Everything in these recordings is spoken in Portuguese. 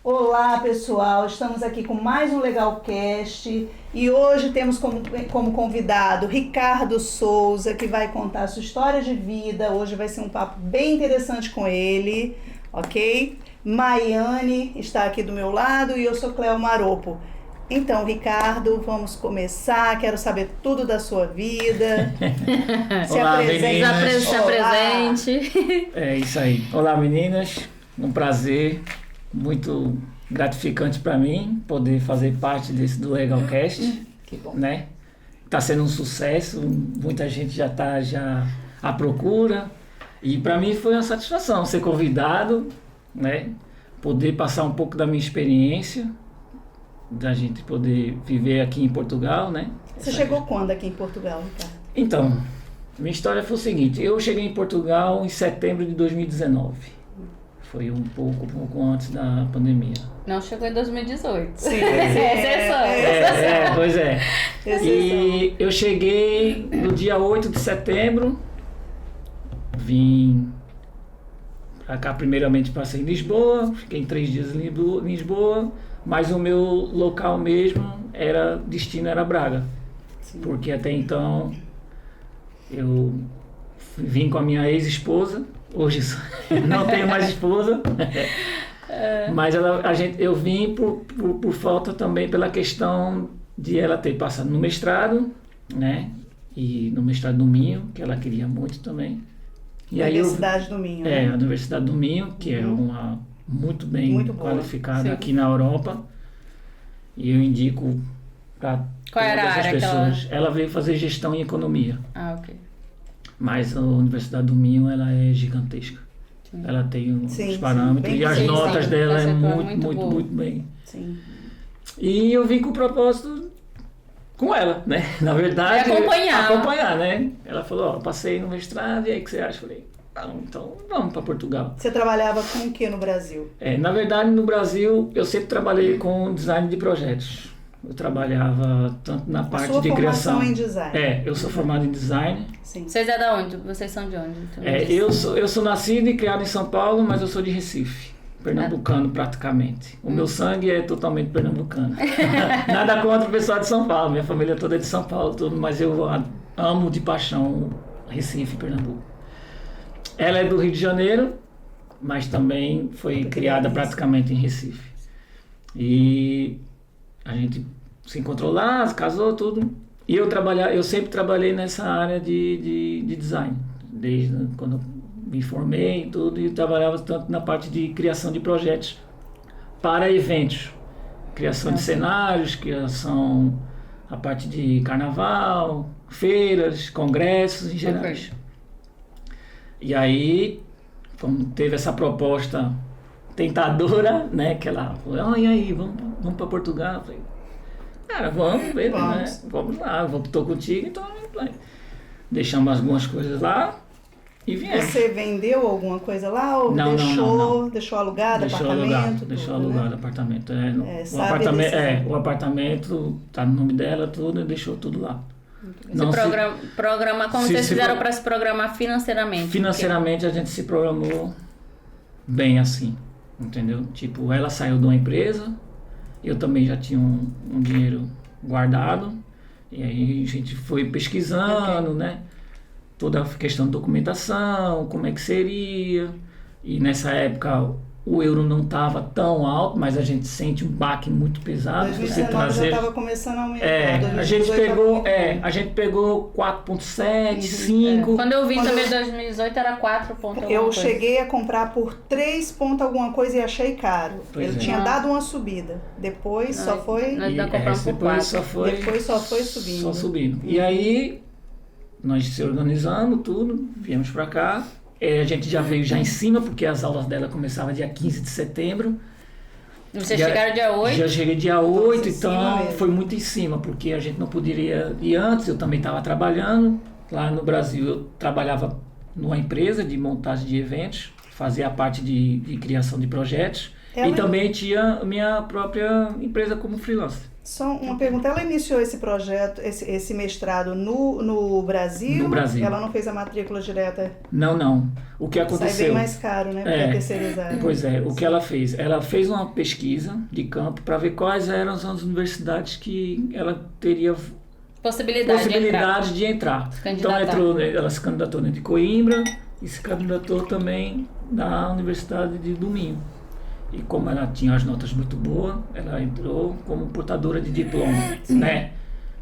Olá pessoal, estamos aqui com mais um Legalcast e hoje temos como convidado Ricardo Souza, que vai contar a sua história de vida. Hoje vai ser um papo bem interessante com ele, ok? Maiane está aqui do meu lado e eu sou Cleo Maropo. Então, Ricardo, vamos começar. Quero saber tudo da sua vida. Olá, meninas. Se apresente. É isso aí. Olá, meninas. Um prazer muito gratificante para mim poder fazer parte do Legalcast. Que bom. Né? Tá sendo um sucesso. Muita gente já está à procura. E para mim foi uma satisfação ser convidado, né? Poder passar um pouco da minha experiência, da gente poder viver aqui em Portugal, né? Você chegou quando aqui em Portugal, Ricardo? Então, minha história foi o seguinte: eu cheguei em Portugal em setembro de 2019. Foi um pouco antes da pandemia. Não chegou em 2018. Sim, Pois é. E eu cheguei no dia 8 de setembro, vim pra cá, primeiramente passei em Lisboa, fiquei 3 dias em Lisboa, mas o meu local mesmo destino era Braga. Sim. Porque até então eu vim com a minha ex-esposa, hoje não tenho mais esposa, mas eu vim por falta também pela questão de ela ter passado no mestrado, né? E no mestrado do Minho, que ela queria muito também. E Universidade do Minho. a Universidade do Minho, que é uma muito bem Muito qualificada Sim. aqui na Europa. E eu indico para Qual era a todas as área que pessoas. Ela veio fazer gestão em economia. Ah, ok. Mas a Universidade do Minho, ela é gigantesca. Sim. Ela tem Sim, os parâmetros sim, e as sim, notas sim. dela é Muito muito boa. bem. Sim. E eu vim com o propósito com ela, né? Na verdade, De acompanhar. acompanhar, né? Ela falou, passei no mestrado, e aí o que você acha? Eu falei, não, então vamos para Portugal. Você trabalhava com o que no Brasil? Na verdade, no Brasil, eu sempre trabalhei com design de projetos. Eu trabalhava tanto na parte Sua de criação. formação em design. Eu sou formado em design. Sim. Vocês é da onde? Vocês são de onde? Tu me disse. Eu sou nascido e criado em São Paulo, mas eu sou de Recife. Pernambucano, praticamente. O meu sangue é totalmente pernambucano. Nada contra o pessoal de São Paulo. Minha família toda é de São Paulo, tudo, mas eu amo de paixão Recife e Pernambuco. Ela é do Rio de Janeiro, mas também foi criada praticamente em Recife. E a gente se encontrou lá, casou, tudo. E eu sempre trabalhei nessa área de design, desde quando eu me formei e tudo, e trabalhava tanto na parte de criação de projetos para eventos. Criação de cenários, a parte de carnaval, feiras, congressos em geral. Ok. E aí, como teve essa proposta tentadora, né, que ela falou, e aí, vamos para Portugal? Eu falei, cara, vamos ver, né? Vamos lá, tô contigo, então vai. Deixamos algumas coisas lá e viemos. Você vendeu alguma coisa lá ou Não. deixou alugado apartamento? Deixou tudo, alugado né? apartamento. O apartamento tá no nome dela, tudo, e deixou tudo lá. Como vocês fizeram para se programar financeiramente? Financeiramente a gente se programou bem assim, entendeu? Tipo, ela saiu de uma empresa, eu também já tinha um dinheiro guardado, e aí a gente foi pesquisando, né? Toda a questão de documentação, como é que seria, e nessa época o euro não estava tão alto, mas a gente sente um baque muito pesado. 2019 já estava começando a aumentar. A gente pegou 4,7, 5. Quando eu vim também em 2018 era 4 pontos alguma Eu coisa. cheguei a comprar por 3 pontos alguma coisa e achei caro. Pois Ele é. tinha dado uma subida. Depois só foi... Nós ainda compramos por 4. Depois só foi subindo. Só subindo. E aí, nós se organizamos, tudo, viemos pra cá. A gente já veio já em cima, porque as aulas dela começavam dia 15 de setembro. Vocês chegaram dia 8? Já cheguei dia 8, em cima então mesmo. foi muito em cima, porque a gente não poderia ir antes. Eu também estava trabalhando. Lá no Brasil, eu trabalhava numa empresa de montagem de eventos, fazia a parte de criação de projetos. E também tinha minha própria empresa como freelancer. Só uma pergunta, ela iniciou esse projeto, esse mestrado no Brasil? No Brasil. Ela não fez a matrícula direta? Não. O que aconteceu? Sai bem mais caro, né? Porque é terceirizado. Pois é, o que ela fez? Ela fez uma pesquisa de campo para ver quais eram as universidades que ela teria possibilidade de entrar. Então ela se candidatou de Coimbra e se candidatou também na Universidade de Minho. E como ela tinha as notas muito boas, ela entrou como portadora de diploma, né?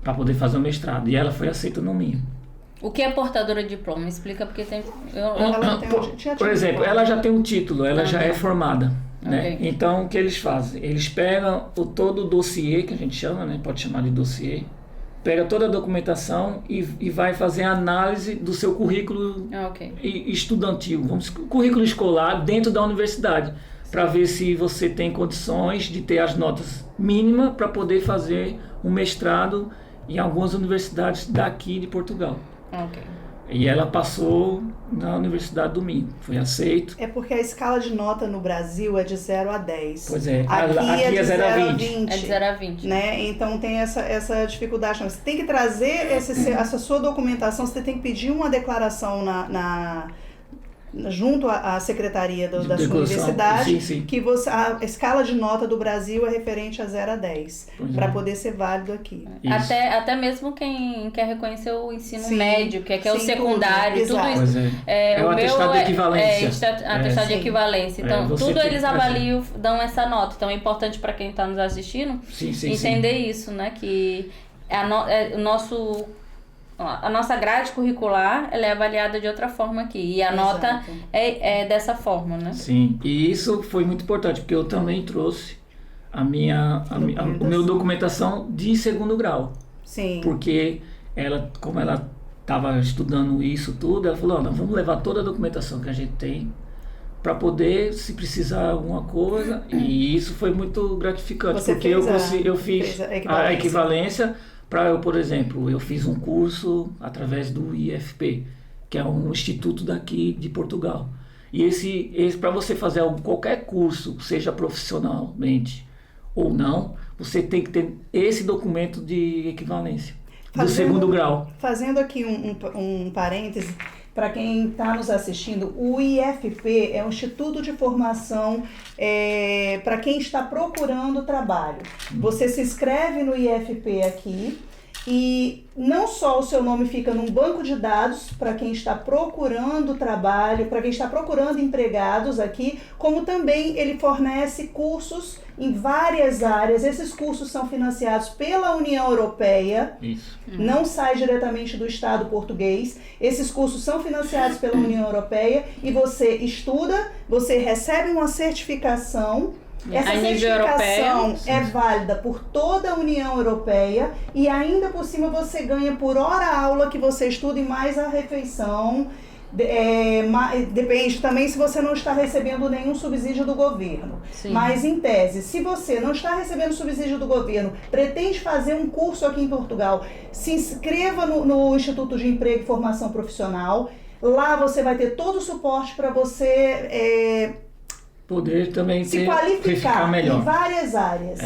Para poder fazer o mestrado. E ela foi aceita no Minho. O que é portadora de diploma? Explica, porque tem... Por exemplo, ela já tem um título, ela já é formada. Né? Okay. Então, o que eles fazem? Eles pegam todo o dossiê, que a gente chama, né? Pode chamar de dossiê, pega toda a documentação e vai fazer a análise do seu currículo estudantil, currículo escolar dentro da universidade, para ver se você tem condições de ter as notas mínimas para poder fazer um mestrado em algumas universidades daqui de Portugal. E ela passou na Universidade do Minho, foi aceito. É porque a escala de nota no Brasil é de 0 a 10. Pois é, aqui é de 0 a 20. É de 0 a 20. Né? Então tem essa dificuldade. Você tem que trazer essa sua documentação, você tem que pedir uma declaração junto à secretaria da sua universidade, que a escala de nota do Brasil é referente a 0 a 10, para poder ser válido aqui. Até mesmo quem quer reconhecer o ensino médio, que é o secundário, tudo isso. É o atestado de equivalência. Atestado de equivalência. Então, tudo eles avaliam, dão essa nota. Então, é importante para quem está nos assistindo entender isso, né? Que a nossa grade curricular, ela é avaliada de outra forma aqui. E a nota é dessa forma, né? Sim, e isso foi muito importante, porque eu também trouxe a minha documentação de segundo grau. Sim. Porque como ela estava estudando isso tudo, ela falou, vamos levar toda a documentação que a gente tem para poder, se precisar alguma coisa. E isso foi muito gratificante, porque eu fiz a equivalência. Por exemplo, eu fiz um curso através do IFP, que é um instituto daqui de Portugal. E para você fazer qualquer curso, seja profissionalmente ou não, você tem que ter esse documento de equivalência, do segundo grau. Fazendo aqui um parêntese, para quem está nos assistindo, o IFP é um Instituto de Formação para quem está procurando trabalho. Você se inscreve no IFP aqui e não só o seu nome fica num banco de dados para quem está procurando trabalho, para quem está procurando empregados aqui, como também ele fornece cursos em várias áreas. Esses cursos são financiados pela União Europeia, não sai diretamente do Estado português. Esses cursos são financiados pela União Europeia e você estuda, você recebe uma certificação. Essa certificação é válida por toda a União Europeia e ainda por cima você ganha por hora aula que você estuda e mais a refeição. Depende também se você não está recebendo nenhum subsídio do governo. Mas em tese, se você não está recebendo subsídio do governo, pretende fazer um curso aqui em Portugal, se inscreva no Instituto de Emprego e Formação Profissional. Lá você vai ter todo o suporte para você poder também se qualificar melhor em várias áreas.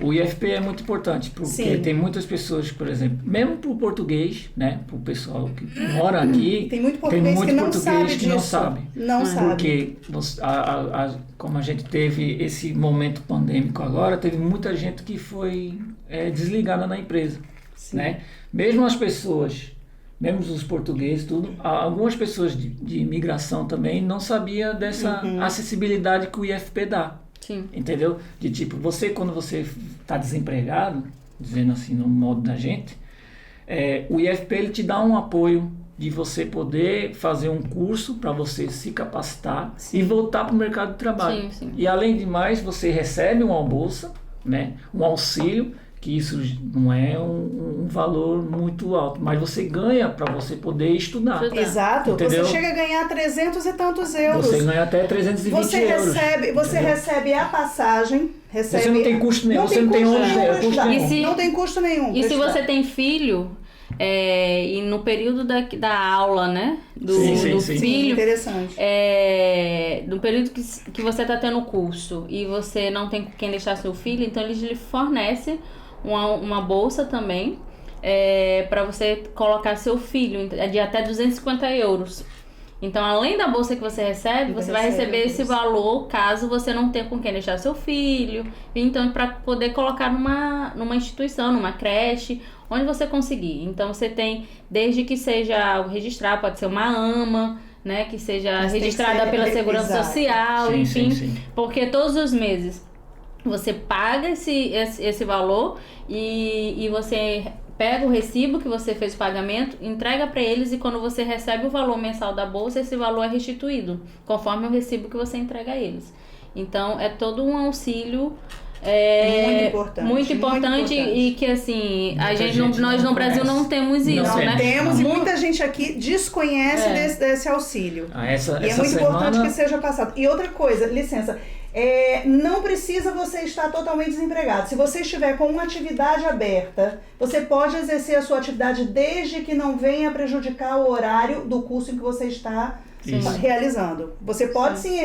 O IFP é muito importante, porque tem muitas pessoas, por exemplo, mesmo para o português, né, para o pessoal que mora aqui, tem muito português que não sabe disso. Não sabe. Porque como a gente teve esse momento pandêmico agora, teve muita gente que foi desligada na empresa. Né? Mesmo as pessoas, mesmo os portugueses, algumas pessoas de imigração também não sabiam dessa acessibilidade que o IFP dá. Entendeu? De tipo, quando você está desempregado, dizendo assim no modo da gente, o IFP ele te dá um apoio de você poder fazer um curso para você se capacitar e voltar para o mercado de trabalho. E além de mais, você recebe uma bolsa, né, um auxílio, que isso não é um valor muito alto, mas você ganha para você poder estudar. Exato, entendeu? Você chega a ganhar 300 e tantos euros. Você ganha até 320 euros. Você recebe a passagem, você não tem custo nenhum, você não tem onde não tem custo nenhum. E se você tem filho, e no período da aula, né, do filho, interessante. No período que você está tendo o curso e você não tem quem deixar seu filho, então eles lhe fornecem uma bolsa também, para você colocar seu filho, de até 250 euros. Então, além da bolsa que você recebe, você vai receber esse valor caso você não tenha com quem deixar seu filho. Então, para poder colocar numa instituição, numa creche, onde você conseguir. Então, você tem, desde que seja algo registrado, pode ser uma AMA, né, que seja registrada pela Segurança Social, sim, enfim. Sim. Porque todos os meses você paga esse valor e você pega o recibo que você fez o pagamento, entrega para eles e quando você recebe o valor mensal da bolsa, esse valor é restituído, conforme o recibo que você entrega a eles. Então, é todo um auxílio muito importante e que, assim, nós no Brasil não temos isso, né? Temos e muita gente aqui desconhece desse auxílio. E é muito importante que seja passado. E outra coisa, licença, não precisa você estar totalmente desempregado. Se você estiver com uma atividade aberta, você pode exercer a sua atividade desde que não venha prejudicar o horário do curso em que você está realizando. Você pode sim,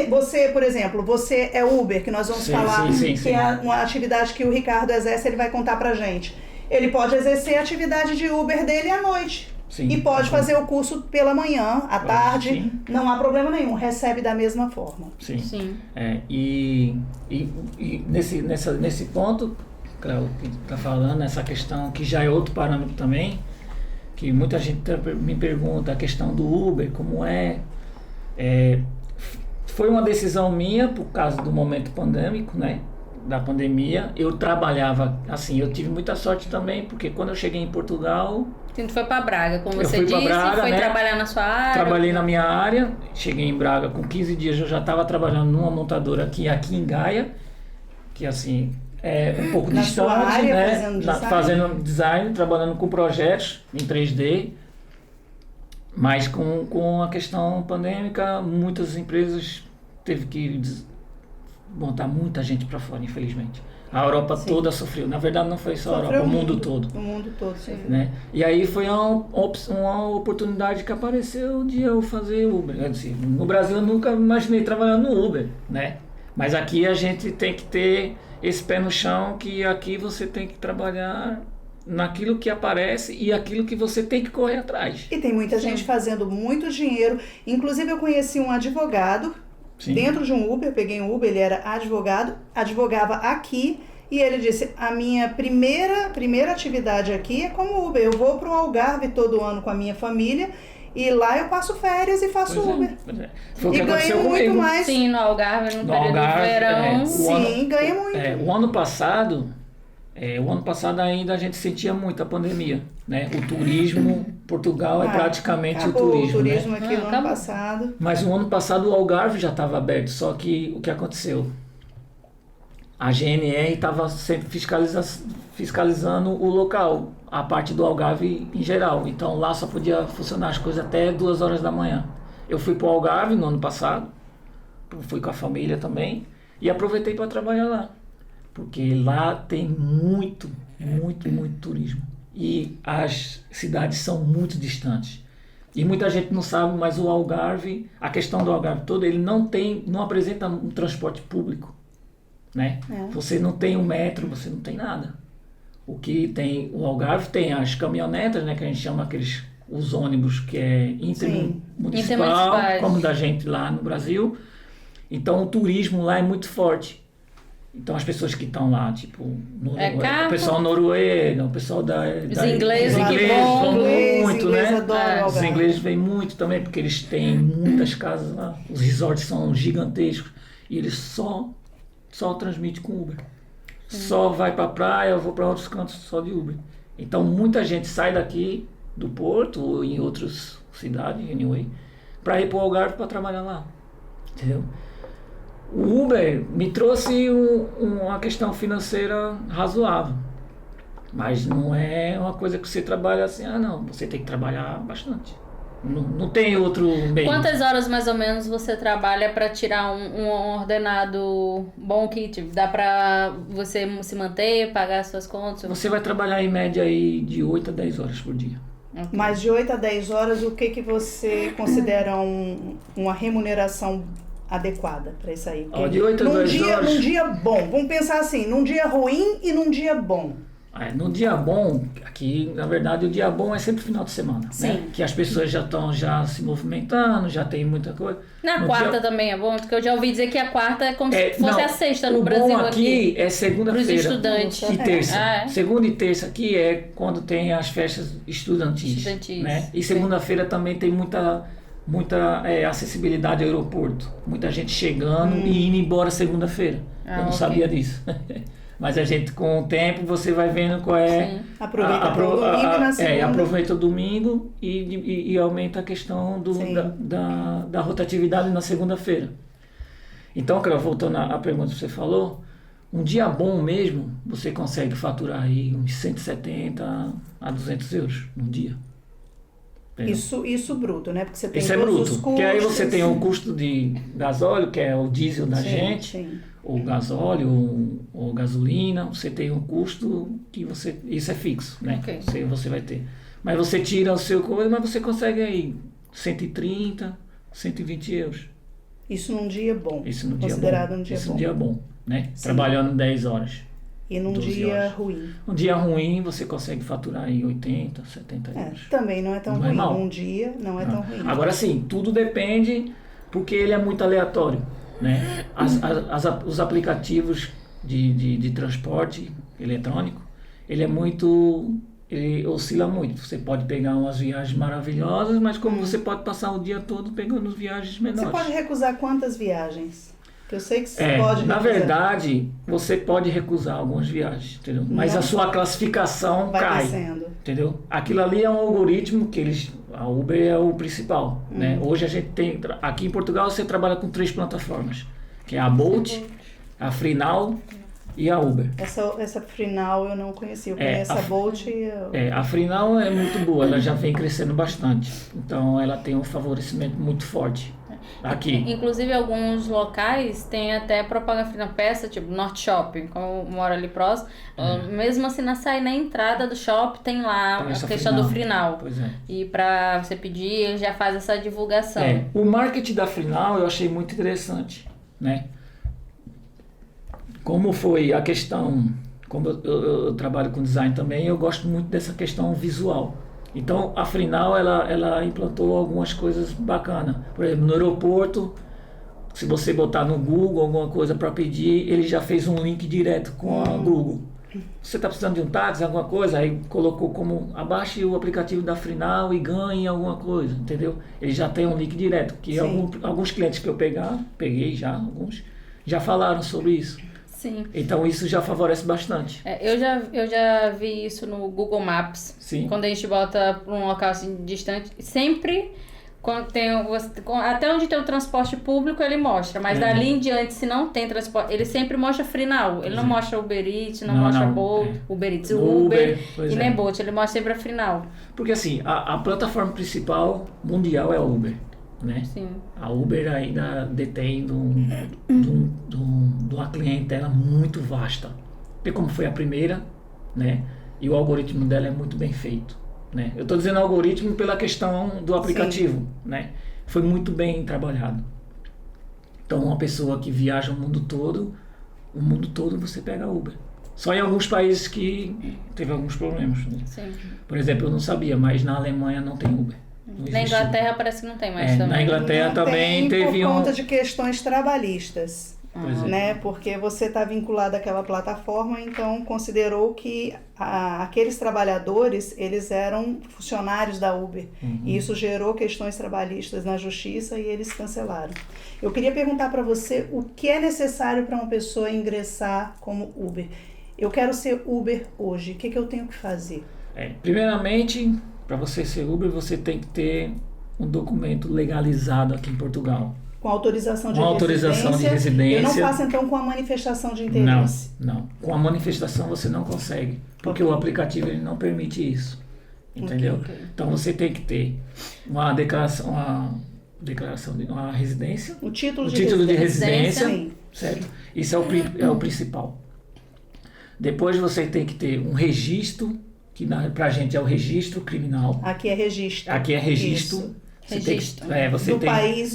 por exemplo, você é Uber, que nós vamos falar, que é uma atividade que o Ricardo exerce, ele vai contar pra gente. Ele pode exercer a atividade de Uber dele à noite. Sim, e pode fazer o curso pela manhã, à tarde, não há problema nenhum, recebe da mesma forma. Sim. E nesse ponto, Cléo, que está falando, essa questão que já é outro parâmetro também, que muita gente me pergunta, a questão do Uber, como foi uma decisão minha por causa do momento pandêmico, né? Da pandemia. Eu trabalhava, assim, eu tive muita sorte também, porque quando eu cheguei em Portugal... Tu foi para Braga, como você disse, Braga, foi trabalhar na sua área? Trabalhei na minha área, cheguei em Braga, com 15 dias eu já estava trabalhando numa montadora aqui em Gaia, que assim, é um pouco na distante, sua área, né? Fazendo design, trabalhando com projetos em 3D, mas com a questão pandêmica, muitas empresas teve que botar muita gente para fora, infelizmente. A Europa toda sofreu. Na verdade, não foi só a Europa, o mundo todo. O mundo todo, sim. Né? E aí foi uma oportunidade que apareceu de eu fazer Uber. Assim, no Brasil eu nunca imaginei trabalhar no Uber, né? Mas aqui a gente tem que ter esse pé no chão, que aqui você tem que trabalhar naquilo que aparece e aquilo que você tem que correr atrás. E tem muita gente fazendo muito dinheiro. Inclusive eu conheci um advogado dentro de um Uber, eu peguei um Uber, ele era advogado, advogava aqui e ele disse, a minha primeira atividade aqui é como Uber, eu vou para o Algarve todo ano com a minha família e lá eu passo férias e faço Uber. E ganho muito mais. Sim, no Algarve, no período do verão. Ganha muito. O ano passado ainda a gente sentia muito a pandemia, né? O turismo, Portugal é praticamente o turismo, o turismo, né? Aqui no ano passado. Mas o ano passado o Algarve já estava aberto, só que o que aconteceu? A GNR estava sempre fiscalizando o local, a parte do Algarve em geral. Então lá só podia funcionar as coisas até 2 horas da manhã. Eu fui para o Algarve no ano passado, fui com a família também, e aproveitei para trabalhar lá. Porque lá tem muito turismo. E as cidades são muito distantes. E muita gente não sabe, mas o Algarve, a questão do Algarve todo, ele não apresenta um transporte público. Né? Você não tem um metro, você não tem nada. O que tem, o Algarve tem as caminhonetas, né, que a gente chama os ônibus, que é intermunicipal, como da gente lá no Brasil. Então o turismo lá é muito forte. Então as pessoas que estão lá, tipo, o pessoal noruego, o pessoal os ingleses vão muito, né? Os ingleses vêm muito também, porque eles têm muitas casas lá. Os resorts são gigantescos e eles só transmitem com Uber. Só vai pra praia, eu vou para outros cantos só de Uber. Então muita gente sai daqui do Porto ou em outras cidades, anyway, para ir pro Algarve para trabalhar lá. Entendeu? O Uber me trouxe uma questão financeira razoável, mas não é uma coisa que você trabalha assim, não, você tem que trabalhar bastante. Não tem outro meio. Quantas horas mais ou menos você trabalha para tirar um ordenado bom que dá para você se manter, pagar suas contas? Você vai trabalhar em média aí de 8 a 10 horas por dia. Okay. Mas de 8 a 10 horas, o que você considera uma remuneração adequada para isso aí? De 8 a 10 horas. Num dia bom, vamos pensar assim, num dia ruim e num dia bom. No dia bom, aqui, na verdade, o dia bom é sempre final de semana, Sim. né? Que as pessoas já estão se movimentando, já tem muita coisa. Na quarta também é bom, porque eu já ouvi dizer que a quarta é como se fosse não, a sexta no o Brasil bom aqui. É para segunda-feira os estudantes. e terça. É. Segunda e terça aqui é quando tem as festas estudantis. Né? E segunda-feira também tem muita acessibilidade ao aeroporto. Muita gente chegando e indo embora segunda-feira. Eu não sabia disso. Mas a gente, com o tempo, você vai vendo qual é... Sim. Aproveita o domingo na segunda. Aproveita o domingo e aumenta a questão da rotatividade na segunda-feira. Então, Carol, voltando à pergunta que você falou, um dia bom mesmo, você consegue faturar aí uns 170 a 200 euros num dia. Isso bruto, né? Porque você tem isso todos bruto, os custos. porque aí você tem o custo de gasóleo, que é o diesel da gente, sim. ou gasóleo, ou gasolina, você tem um custo que isso é fixo, né? Okay. Você vai ter. Mas você tira o seu coisa, mas você consegue aí 130, 120 euros. Isso num dia bom. Isso no dia considerado bom. um dia isso bom. Um dia bom, né? Sim. Trabalhando 10 horas. E num dia ruim. Um dia ruim, você consegue faturar aí 80, 70 euros. Também não é tão ruim. Um dia não é tão ruim. Agora sim, tudo depende, porque ele é muito aleatório, né? Os aplicativos de transporte eletrônico, ele oscila muito. Você pode pegar umas viagens maravilhosas, mas como você pode passar o dia todo pegando viagens menores. Você pode recusar quantas viagens? Porque eu sei que você pode recusar. Na verdade, você pode recusar algumas viagens, entendeu? Mas a sua classificação cai. Descendo. Entendeu? Aquilo ali é um algoritmo que a Uber é o principal, né? Hoje a gente tem, aqui em Portugal você trabalha com 3 plataformas, que é a Bolt, a Freenow e a Uber. Essa Freenow eu não conhecia, eu conheço a Bolt e a Freenow é muito boa, ela já vem crescendo bastante, então ela tem um favorecimento muito forte aqui. Inclusive alguns locais tem até propaganda na peça, tipo Norte Shopping, como eu moro ali próximo, mesmo assim na entrada do shopping tem lá a questão do Freenow. Pois é. E pra você pedir, ele já faz essa divulgação. O marketing da Freenow eu achei muito interessante, né? Como foi a questão, como eu trabalho com design também, eu gosto muito dessa questão visual. Então, a Freenow, ela implantou algumas coisas bacanas. Por exemplo, no aeroporto, se você botar no Google alguma coisa para pedir, ele já fez um link direto com a Google. Você está precisando de um táxi, alguma coisa, aí colocou como abaixe o aplicativo da Freenow e ganhe alguma coisa, entendeu? Ele já tem um link direto, que alguns clientes que eu peguei já, alguns, já falaram sobre isso. Sim. Então isso já favorece bastante. Eu já vi isso no Google Maps. Sim. Quando a gente bota para um local assim distante, sempre quando tem até onde tem o transporte público ele mostra, mas dali em diante se não tem transporte, ele sempre mostra Freenow. Ele não mostra Uber Eats, não mostra Bolt, Uber Eats, Uber e nem Bolt, ele mostra sempre a Freenow. Porque assim, a plataforma principal mundial é a Uber. Né? Sim. A Uber ainda detém de uma clientela muito vasta. Porque como foi a primeira, né? E o algoritmo dela é muito bem feito, né? Eu estou dizendo algoritmo pela questão do aplicativo, né? Foi muito bem trabalhado. Então uma pessoa que viaja o mundo todo você pega a Uber. Só em alguns países que teve alguns problemas, né? Sim. Por exemplo, eu não sabia, mas na Alemanha não tem Uber. Na Inglaterra parece que não tem mais também. Na Inglaterra também teve por conta de questões trabalhistas, né? É. Porque você está vinculado àquela plataforma, então considerou que aqueles trabalhadores, eles eram funcionários da Uber. E isso gerou questões trabalhistas na justiça e eles cancelaram. Eu queria perguntar para você o que é necessário para uma pessoa ingressar como Uber. Eu quero ser Uber hoje, o que eu tenho que fazer? Primeiramente, para você ser Uber, você tem que ter um documento legalizado aqui em Portugal. Com autorização de residência. Eu não faço então com a manifestação de interesse? Não. Com a manifestação você não consegue, porque o aplicativo ele não permite isso. Entendeu? Okay. Então você tem que ter uma declaração de uma residência. O título de residência. Sim. Certo? Isso é o principal. Depois você tem que ter um registro, que pra gente é o registro criminal. Aqui é registro. Aqui é registro. Isso. Registro.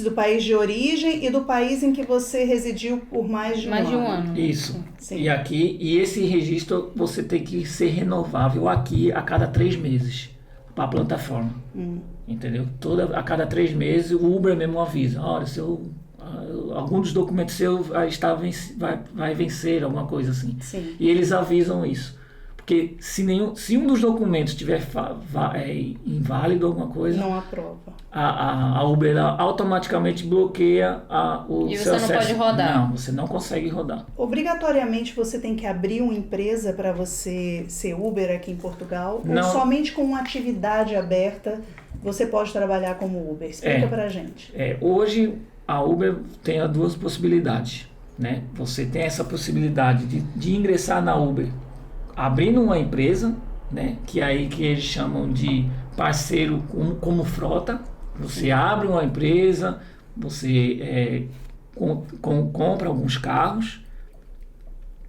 Do país de origem e do país em que você residiu por mais de um ano. Isso. Sim. E esse registro você tem que ser renovável aqui a cada 3 meses para a plataforma. Entendeu? A cada 3 meses o Uber mesmo avisa, olha, algum dos documentos seus vai vencer, alguma coisa assim. Sim. E eles avisam isso. Porque se um dos documentos estiver inválido, alguma coisa, não aprova. A Uber automaticamente bloqueia o e seu você acesso. não pode rodar. Não, você não consegue rodar. Obrigatoriamente você tem que abrir uma empresa para você ser Uber aqui em Portugal? Não. Ou somente com uma atividade aberta você pode trabalhar como Uber? Explica pra gente. Hoje a Uber tem as 2 possibilidades. Né? Você tem essa possibilidade de ingressar na Uber abrindo uma empresa, né, que eles chamam de parceiro como frota. Você abre uma empresa, você compra alguns carros,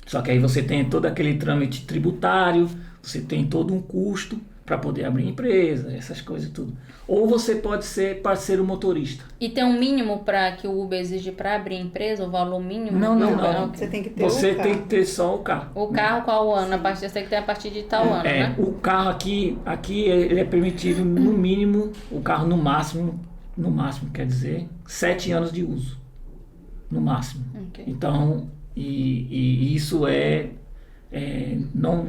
só que aí você tem todo aquele trâmite tributário, você tem todo um custo para poder abrir empresa, essas coisas tudo. Ou você pode ser parceiro motorista. E tem um mínimo que o Uber exige para abrir empresa, o valor mínimo? Não. Você tem que ter Você tem que ter só o carro. O carro qual ano? Você tem que ter a partir de tal ano, né? O carro aqui ele é permitido no mínimo, o carro no máximo quer dizer 7 anos de uso. No máximo. Okay. Então, e isso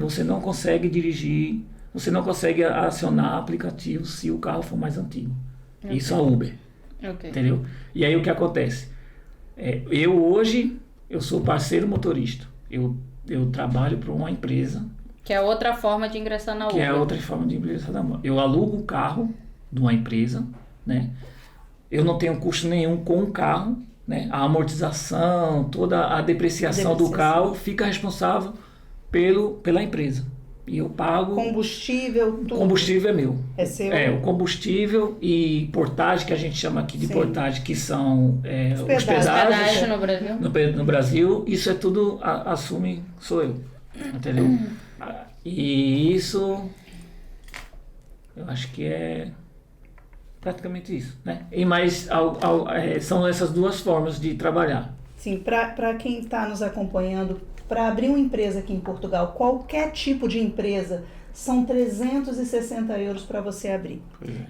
você não consegue dirigir. Você não consegue acionar aplicativo se o carro for mais antigo. Okay. Isso é Uber. Okay. Entendeu? E aí o que acontece? Hoje eu sou parceiro motorista. Eu trabalho para uma empresa. Que é outra forma de ingressar na Uber. Eu alugo o carro de uma empresa, né? Eu não tenho custo nenhum com o carro, né? A amortização, toda a depreciação do carro fica responsável pela empresa. E eu pago... Combustível, tudo. Combustível é meu. É seu? O combustível e portagem, que a gente chama aqui de portagem, que são hospedagem no Brasil. No Brasil, isso é tudo, sou eu. Entendeu? E isso, eu acho que é praticamente isso, né? Mas são essas 2 formas de trabalhar. Sim, para quem está nos acompanhando, para abrir uma empresa aqui em Portugal, qualquer tipo de empresa, são 360 euros para você abrir.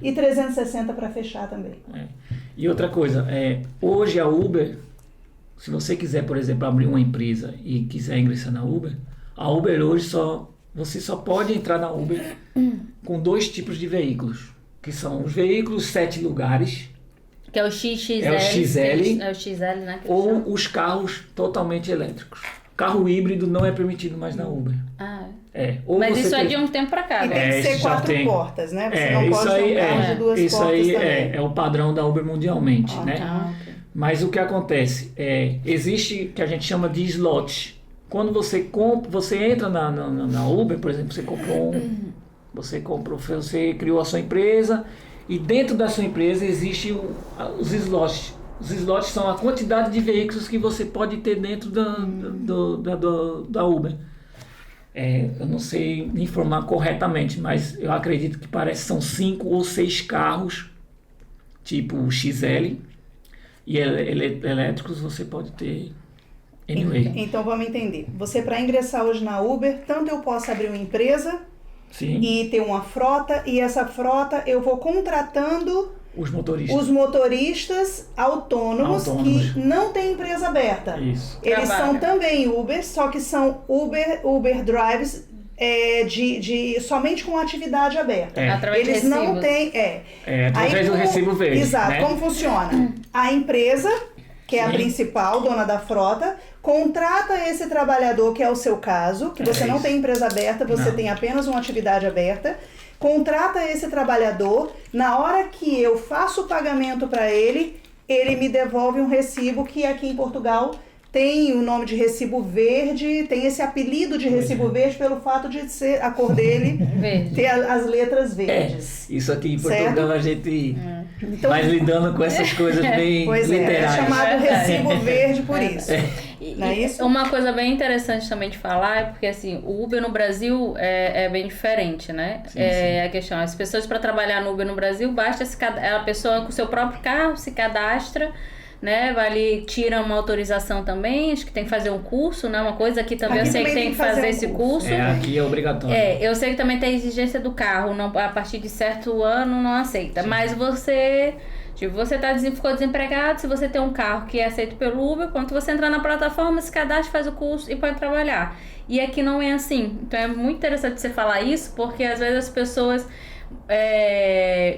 E 360 para fechar também. E outra coisa, hoje a Uber, se você quiser, por exemplo, abrir uma empresa e quiser ingressar na Uber, a Uber hoje você só pode entrar na Uber com 2 tipos de veículos, que são os veículos 7 lugares, que é o XXL. É o XL, né? Ou os carros totalmente elétricos. Carro híbrido não é permitido mais na Uber. Mas isso é de um tempo para cá, né? né? Tem que ser 4 portas, né? Você não pode ter um carro de 2 portas isso aí também. é o padrão da Uber mundialmente, né? Okay. Mas o que acontece? Existe que a gente chama de slot. Quando você entra na Uber, por exemplo, você criou a sua empresa e dentro da sua empresa existe os slots. Os slots são a quantidade de veículos que você pode ter dentro da Uber. Eu não sei informar corretamente, mas eu acredito que são 5 ou 6 carros, tipo XL, e elétricos você pode ter anyway. Então vamos entender. Você, para ingressar hoje na Uber, tanto eu posso abrir uma empresa, sim, e ter uma frota, e essa frota eu vou contratando os motoristas autônomos que não têm empresa aberta. Isso. Eles são também Uber, só que são Uber Drives somente com atividade aberta. Através Eles de recibos. não têm... através do recibo verde. Exato. Né? Como funciona? A empresa, que é a principal, dona da frota, contrata esse trabalhador, que é o seu caso, que você não tem empresa aberta, você tem apenas uma atividade aberta, contrata esse trabalhador, na hora que eu faço o pagamento para ele me devolve um recibo que aqui em Portugal tem o nome de recibo verde, tem esse apelido de recibo verde pelo fato de ser a cor dele ter as letras verdes. Isso aqui em Portugal a gente Então, vai lidando com essas coisas bem pois literais. É chamado recibo verde por isso. Não é E isso? uma coisa bem interessante também de falar é porque assim, o Uber no Brasil é bem diferente, né? Sim, A questão, as pessoas para trabalhar no Uber no Brasil, basta a pessoa com o seu próprio carro se cadastra, né? Vai ali, tira uma autorização também, acho que tem que fazer um curso, né? Uma coisa aqui também Aqui eu sei que também tem que fazer esse curso. Aqui é obrigatório. Eu sei que também tem a exigência do carro, não, a partir de certo ano não aceita, mas você... Tipo, você ficou desempregado, se você tem um carro que é aceito pelo Uber, quando você entrar na plataforma, se cadastra, faz o curso e pode trabalhar. E aqui não é assim. Então é muito interessante você falar isso, porque às vezes as pessoas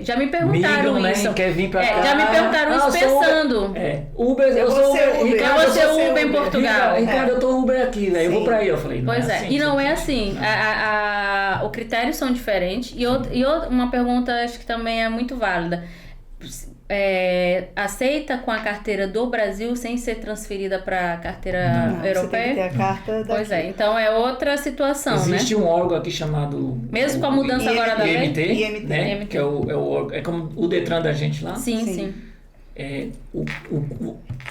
já me perguntaram Migram, isso. Né? Quer vir pra cá. Já me perguntaram isso pensando. Uber, eu sou Uber. Ricardo, eu vou ser Uber em Portugal. Ricardo, eu tô Uber aqui, velho. Eu vou pra aí. Eu falei, não pois é assim. E não é assim. Os critérios são diferentes. E uma pergunta, acho que também é muito válida. Aceita com a carteira do Brasil sem ser transferida para a carteira europeia? Você tem que ter a carta daqui. Pois é, então é outra situação, Existe um órgão aqui chamado... Mesmo com a mudança agora da lei? IMT, né? Que é como o Detran da gente lá. Sim.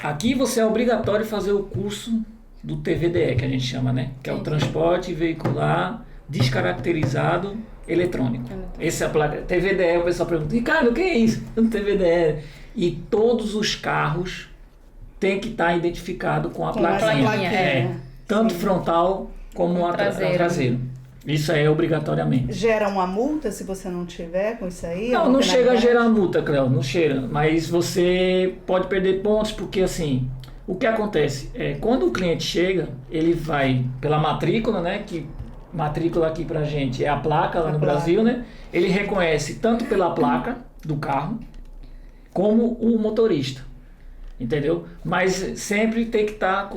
Aqui você é obrigatório fazer o curso do TVDE, que a gente chama, né? Que é o Transporte Veicular Descaracterizado Eletrônico. Essa é a placa. TVDE, o pessoal pergunta, Ricardo, o que é isso? TVDE. E todos os carros têm que estar identificados com a plaquinha. Tanto frontal como a traseiro. Isso é obrigatoriamente. Gera uma multa se você não tiver com isso aí? Não chega a gerar multa, Cleo, não chega. Mas você pode perder pontos, porque assim, o que acontece? Quando o cliente chega, ele vai pela matrícula, né? Que matrícula aqui pra gente é a placa lá no Brasil, né? Ele reconhece tanto pela placa do carro, como o motorista. Entendeu? Mas sempre tem que estar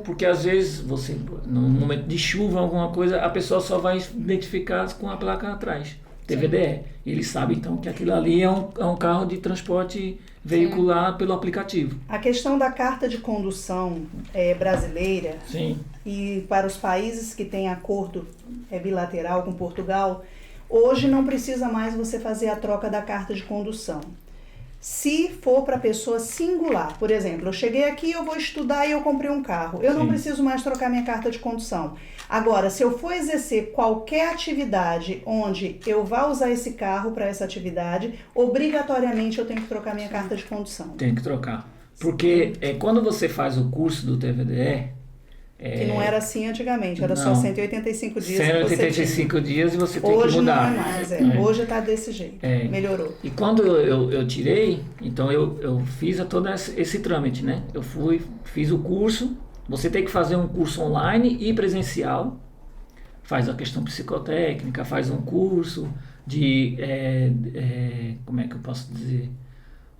porque às vezes você, no momento de chuva, alguma coisa, a pessoa só vai identificar com a placa atrás, TVDE. Ele sabe então que aquilo ali é um carro de transporte veicular pelo aplicativo. A questão da carta de condução brasileira. Sim. E para os países que têm acordo bilateral com Portugal, hoje não precisa mais você fazer a troca da carta de condução. Se for para pessoa singular, por exemplo, eu cheguei aqui, eu vou estudar e eu comprei um carro. Eu não preciso mais trocar minha carta de condução. Agora, se eu for exercer qualquer atividade onde eu vá usar esse carro para essa atividade, obrigatoriamente eu tenho que trocar minha carta de condução. Tem que trocar. Porque quando você faz o curso do TVDE... Que não era assim antigamente, era só 185 dias. 185 dias e você tem hoje que mudar. Hoje não é mais, hoje está desse jeito, melhorou. E quando eu tirei, então eu fiz todo esse trâmite, né? Eu fiz o curso, você tem que fazer um curso online e presencial, faz a questão psicotécnica, faz um curso de, como é que eu posso dizer?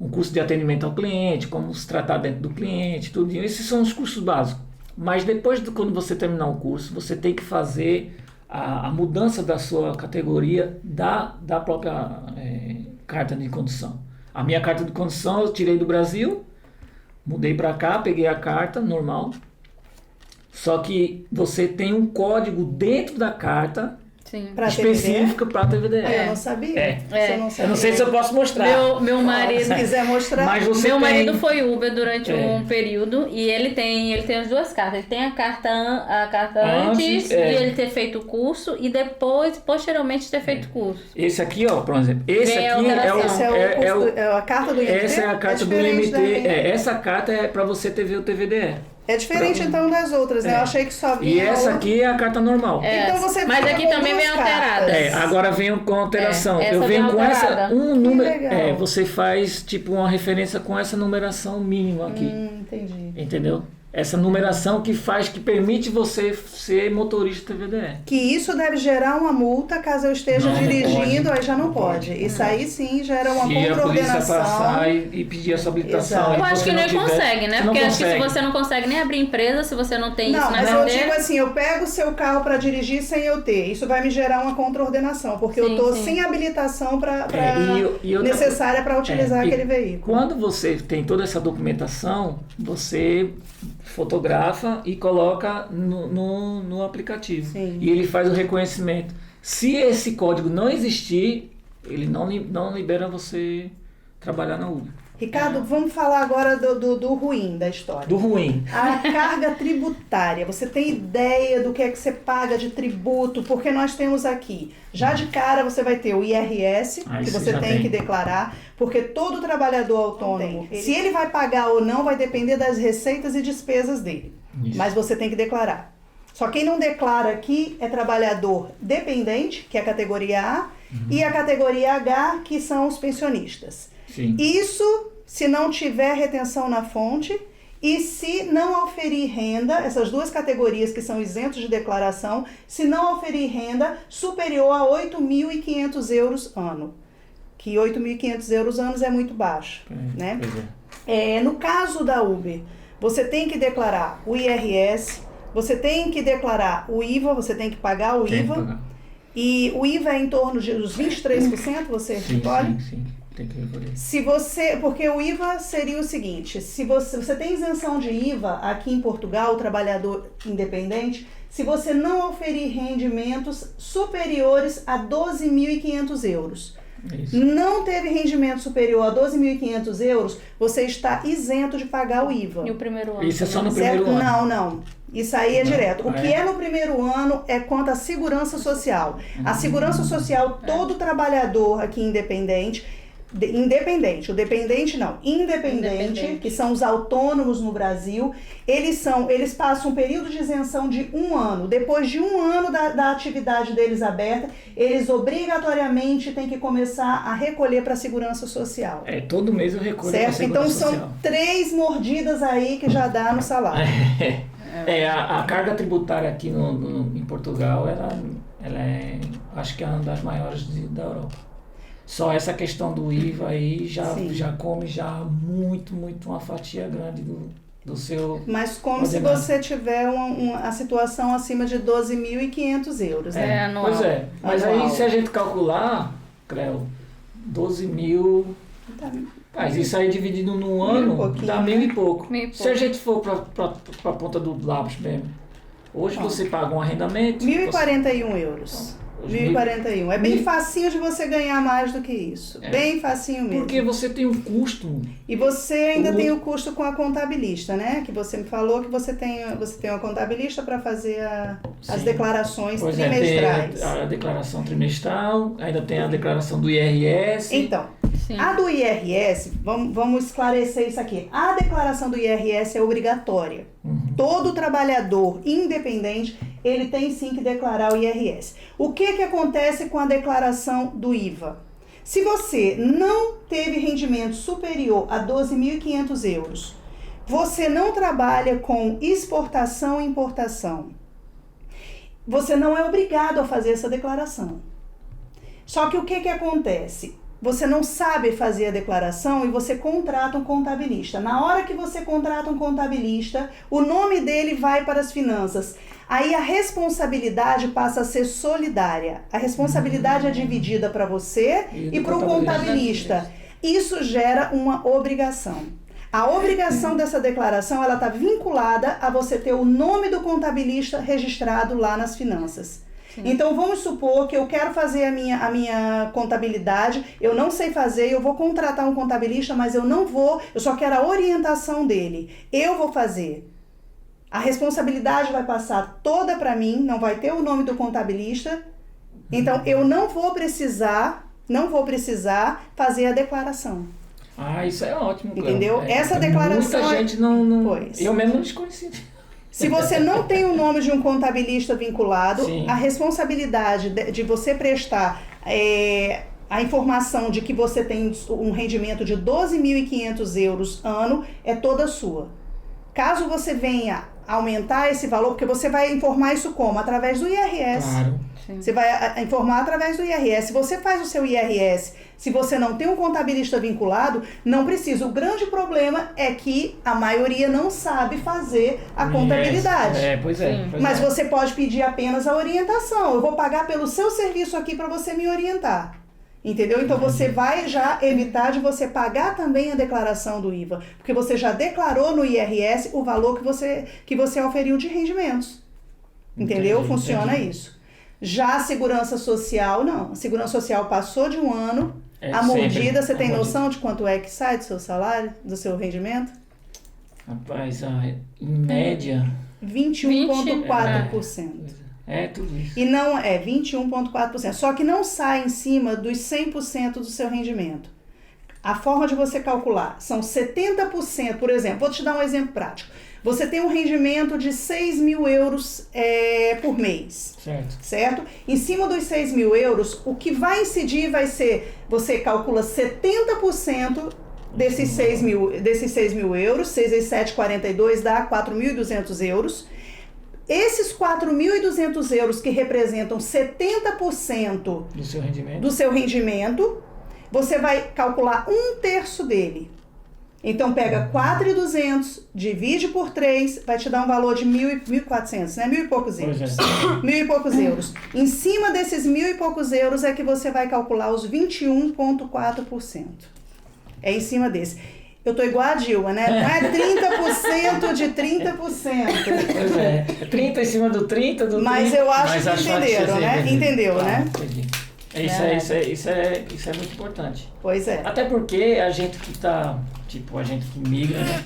Um curso de atendimento ao cliente, como se tratar dentro do cliente, tudo. Esses são os cursos básicos. Mas depois quando você terminar o curso, você tem que fazer a mudança da sua categoria da própria carta de condução. A minha carta de condução eu tirei do Brasil, mudei para cá, peguei a carta normal. Só que você tem um código dentro da carta específica para TVDE. Eu não sabia. Eu não sei se eu posso mostrar. Meu marido, se quiser mostrar. Mas meu marido foi Uber durante um período e ele tem as duas cartas. Ele tem a carta antes de ele ter feito o curso e depois, posteriormente, ter feito o curso. Esse aqui, ó, por exemplo, esse aqui é a carta do IMT. Essa é a carta do IMT. Essa carta é para você ter o TVDE. É diferente então das outras, né? Eu achei que só vinha. E essa aqui é a carta normal. Então você mas aqui também vem alterada. Agora vem com alteração. Eu venho com essa número. Você faz tipo uma referência com essa numeração mínima aqui. Entendi. Entendeu? Essa numeração que permite você ser motorista TVDE. Que isso deve gerar uma multa caso eu esteja dirigindo, aí já não pode. Isso aí sim gera uma contraordenação. Se a polícia passar e pedir essa habilitação. Eu acho que nem consegue, né? Porque acho que se você não consegue nem abrir empresa, se você não tem isso na carteira... Não, mas eu digo assim, eu pego o seu carro para dirigir sem eu ter. Isso vai me gerar uma contraordenação, porque eu tô sem habilitação necessária para utilizar aquele veículo. Quando você tem toda essa documentação, você fotografa e coloca no aplicativo. Sim. E ele faz o reconhecimento. Se esse código não existir, ele não libera você trabalhar na Uber. Ricardo, vamos falar agora do ruim da história. Do ruim. A carga tributária. Você tem ideia do que é que você paga de tributo? Porque nós temos aqui, já de cara você vai ter o IRS, que você tem que declarar, porque todo trabalhador autônomo, se ele vai pagar ou não, vai depender das receitas e despesas dele. Isso. Mas você tem que declarar. Só quem não declara aqui é trabalhador dependente, que é a categoria A, e a categoria H, que são os pensionistas. Sim. Isso se não tiver retenção na fonte e se não oferir renda, essas duas categorias que são isentos de declaração, se não oferir renda superior a 8.500 euros ano. Que 8.500 euros ano é muito baixo, né? Pois é. No caso da Uber, você tem que declarar o IRS, você tem que declarar o IVA, você tem que pagar o IVA. E o IVA é em torno dos 23%, você recolhe? Sim. Tem que recolher. Porque o IVA seria o seguinte, se você tem isenção de IVA aqui em Portugal, o trabalhador independente, se você não oferir rendimentos superiores a 12.500 euros. Isso. Não teve rendimento superior a 12.500 euros, você está isento de pagar o IVA. E o primeiro ano? Isso é só no primeiro ano? Não. Isso aí é direto. O que é no primeiro ano é quanto à segurança social. A segurança social, todo trabalhador aqui independente, o dependente não, independente, que são os autônomos no Brasil, eles passam um período de isenção de 1 ano. Depois de 1 ano da atividade deles aberta, eles obrigatoriamente têm que começar a recolher para a segurança social. Todo mês eu recolho para a segurança Então social. são 3 mordidas aí que já dá no salário. A carga tributária aqui em Portugal, ela é, acho que é uma das maiores da Europa. Só essa questão do IVA aí já come muito uma fatia grande do seu... Mas como ordenado. Se você tiver a situação acima de 12.500 euros, né? Anual. Pois é, mas aí se a gente calcular, Creu, 12 mil... Mas isso aí dividido no ano dá 1.000 e pouco. Se a gente for para a ponta do lápis mesmo, hoje você paga um arrendamento... 1.041 euros. 1.041. É bem facinho de você ganhar mais do que isso. Bem facinho mesmo. Porque você tem um custo. E você ainda tem o custo com a contabilista, né? Que você me falou que você tem uma contabilista para fazer as declarações trimestrais. Tem a declaração trimestral, ainda tem a declaração do IRS. Então, a do IRS, vamos esclarecer isso aqui. A declaração do IRS é obrigatória. Todo trabalhador independente, ele tem sim que declarar o IRS. O que acontece com a declaração do IVA? Se você não teve rendimento superior a 12.500 euros, você não trabalha com exportação e importação, você não é obrigado a fazer essa declaração. Só que o que acontece? Você não sabe fazer a declaração e você contrata um contabilista. Na hora que você contrata um contabilista, o nome dele vai para as finanças. Aí a responsabilidade passa a ser solidária. A responsabilidade é dividida para você e para o contabilista. Isso gera uma obrigação. A obrigação dessa declaração, ela está vinculada a você ter o nome do contabilista registrado lá nas finanças. Sim. Então vamos supor que eu quero fazer a minha contabilidade, eu não sei fazer, eu vou contratar um contabilista, mas eu só quero a orientação dele. Eu vou fazer. A responsabilidade vai passar toda para mim, não vai ter o nome do contabilista. Então eu não vou precisar fazer a declaração. Isso é ótimo. Entendeu? Essa declaração... Muita gente não... Pois. Eu mesmo não desconheci. Se você não tem o nome de um contabilista vinculado, a responsabilidade de você prestar a informação de que você tem um rendimento de 12.500 euros ano é toda sua. Caso você venha aumentar esse valor, porque você vai informar isso como? Através do IRS. Claro. Sim. Você vai informar através do IRS. Se você faz o seu IRS, se você não tem um contabilista vinculado, não precisa. O grande problema é que a maioria não sabe fazer a contabilidade. Pois é. Mas você pode pedir apenas a orientação. Eu vou pagar pelo seu serviço aqui para você me orientar. Entendeu? Então você vai já evitar de você pagar também a declaração do IVA, porque você já declarou no IRS o valor que você oferiu de rendimentos. Entendeu? Entendi, Funciona entendi. isso. Já a segurança social, não. A segurança social passou de um ano, É a sempre mordida, você a tem mordida. noção de quanto é que sai do seu salário, do seu rendimento? Rapaz, em média, 21,4%. tudo isso. E não é 21,4%. Só que não sai em cima dos 100% do seu rendimento. A forma de você calcular são 70%, por exemplo, vou te dar um exemplo prático. Você tem um rendimento de 6 mil euros por mês, certo? Em cima dos 6 mil euros, o que vai incidir vai ser, você calcula 70% desses 6 mil euros, 6 vezes 7, 42, dá 4.200 euros. Esses 4.200 euros que representam 70% do seu rendimento, você vai calcular 1/3 dele. Então pega 4.200, divide por 3, vai te dar um valor de 1.400, né? 1.000 e poucos euros. 1.000 e poucos euros. Em cima desses 1.000 e poucos euros é que você vai calcular os 21,4%. É em cima desse. Eu tô igual a Dilma, né? Não é 30% de 30%. Pois é, 30 em cima do 30, do 30. Mas eu acho que entenderam, né? Entendeu, né? Entendi. Isso é muito importante. Pois é. Até porque a gente que tá, tipo, a gente que migra, né?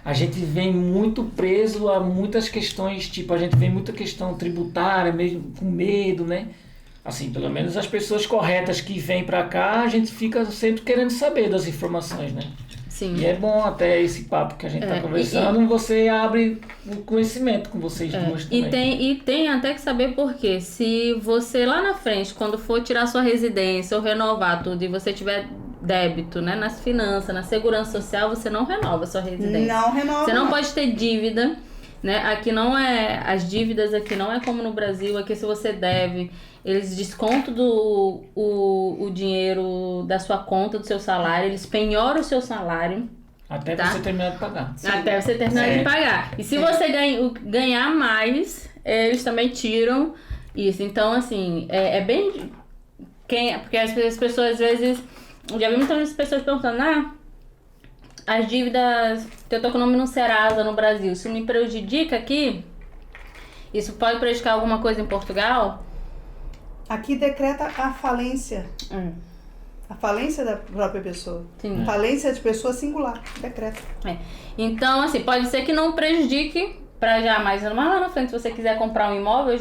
A gente vem muito preso a muitas questões, tipo, a gente vem muita questão tributária, mesmo com medo, né? Assim, pelo menos as pessoas corretas que vêm pra cá, a gente fica sempre querendo saber das informações, né? Sim. E é bom até esse papo que a gente tá conversando, você abre o conhecimento com vocês duas também. E tem até que saber por quê. Se você lá na frente, quando for tirar sua residência ou renovar tudo, e você tiver débito, né, nas finanças, na segurança social, você não renova sua residência. Não renova. Você não pode ter dívida, né? Aqui não é, as dívidas aqui não é como no Brasil. Aqui se você deve, eles descontam o dinheiro da sua conta, do seu salário, eles penhoram o seu salário. Até você terminar de pagar. Até você terminar de pagar. E se você ganhar mais, eles também tiram isso. Então, assim, é bem... Porque as pessoas, às vezes... Já vi muitas pessoas perguntando, as dívidas que eu tô com o nome no Serasa no Brasil, isso me prejudica aqui? Isso pode prejudicar alguma coisa em Portugal? Aqui decreta a falência. A falência da própria pessoa. Sim. Falência de pessoa singular. Decreta. Então, assim, pode ser que não prejudique pra já, mas lá na frente, se você quiser comprar um imóvel,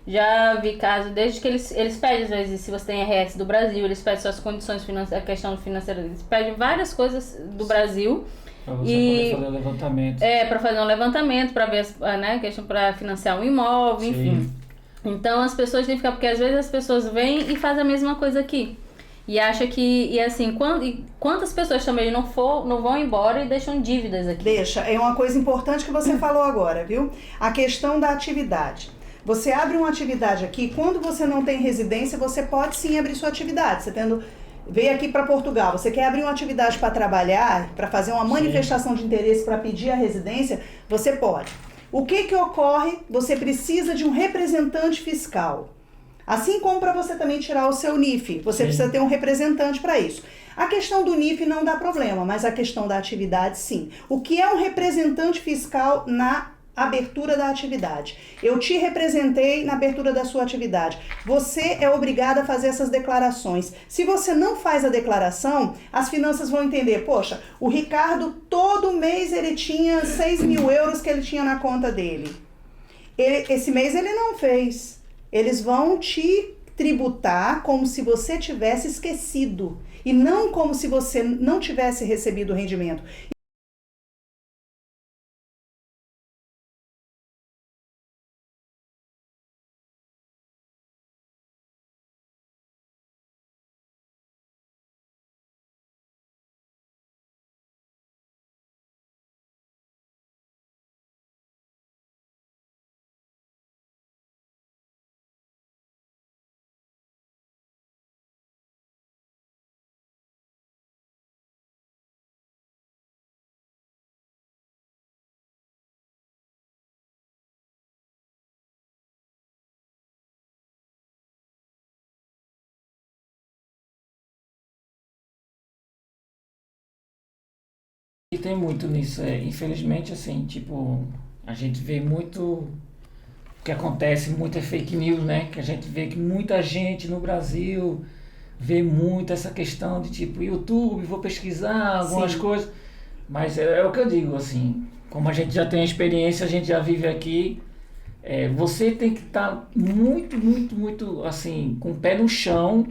já vi caso, desde que eles pedem, às vezes, se você tem RS do Brasil, eles pedem suas condições financeiras, a questão financeira, eles pedem várias coisas do Brasil. Pra você poder fazer o levantamento. Pra fazer um levantamento, pra ver, né, questão pra financiar um imóvel, enfim. Então as pessoas têm que ficar, porque às vezes as pessoas vêm e fazem a mesma coisa aqui. E acha que, e assim, quantas pessoas também não vão embora e deixam dívidas aqui? É uma coisa importante que você falou agora, viu? A questão da atividade. Você abre uma atividade aqui, quando você não tem residência, você pode sim abrir sua atividade. Você veio aqui para Portugal, você quer abrir uma atividade para trabalhar, para fazer uma manifestação de interesse para pedir a residência, você pode. O que ocorre? Você precisa de um representante fiscal. Assim como para você também tirar o seu NIF, você precisa ter um representante para isso. A questão do NIF não dá problema, mas a questão da atividade sim. O que é um representante fiscal na abertura da atividade? Eu te representei na abertura da sua atividade. Você é obrigado a fazer essas declarações. Se você não faz a declaração, as finanças vão entender, poxa, o Ricardo todo mês ele tinha 6 mil euros que ele tinha na conta dele. Esse mês ele não fez. Eles vão te tributar como se você tivesse esquecido e não como se você não tivesse recebido o rendimento. tem muito nisso. Infelizmente, assim, tipo, a gente vê muito o que acontece, muita fake news, né? Que a gente vê que muita gente no Brasil vê muito essa questão de tipo, YouTube, vou pesquisar algumas coisas. Mas é o que eu digo, assim, como a gente já tem a experiência, a gente já vive aqui, você tem que estar muito, assim, com o pé no chão.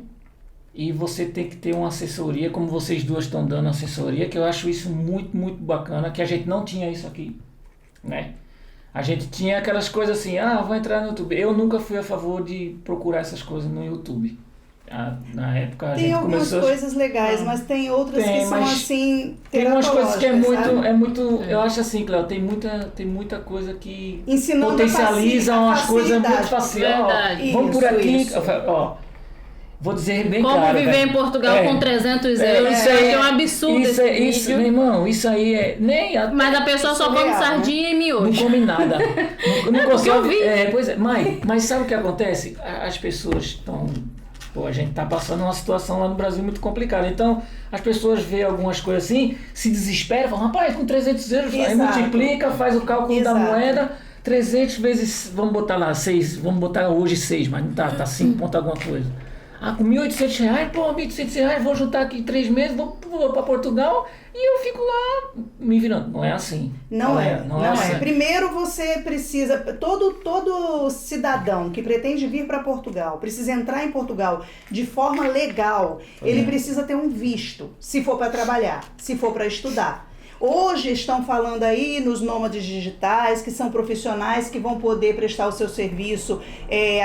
E você tem que ter uma assessoria, como vocês duas estão dando assessoria, que eu acho isso muito bacana, que a gente não tinha isso aqui, né? A gente tinha aquelas coisas assim, vou entrar no YouTube. Eu nunca fui a favor de procurar essas coisas no YouTube. Na época a gente começou... Tem algumas coisas legais, mas tem outras que são assim, tem umas coisas que é muito, sabe? eu acho assim, Cléo, tem muita coisa que ensinando potencializa umas coisas muito fáceis. Vamos por aqui, ó. Vou dizer bem como claro. Como viver em Portugal com 300 euros. Isso aí é um absurdo. Isso, meu irmão, isso aí é... Mas a pessoa só come sardinha e miojo. Não come nada. Não consegue... Pois é, mas sabe o que acontece? As pessoas estão... a gente está passando uma situação lá no Brasil muito complicada. Então, as pessoas veem algumas coisas assim, se desesperam, falam, rapaz, com 300 euros, aí multiplica, faz o cálculo da moeda, 300 vezes, vamos botar lá 6, vamos botar hoje 6, mas não tá 5 ponto alguma coisa. Com R$1.800, R$1.800, vou juntar aqui 3 meses, vou para Portugal e eu fico lá me virando. Não é assim. Não é. Primeiro você precisa, todo cidadão que pretende vir para Portugal, precisa entrar em Portugal de forma legal, ele precisa ter um visto, se for para trabalhar, se for para estudar. Hoje estão falando aí nos nômades digitais, que são profissionais que vão poder prestar o seu serviço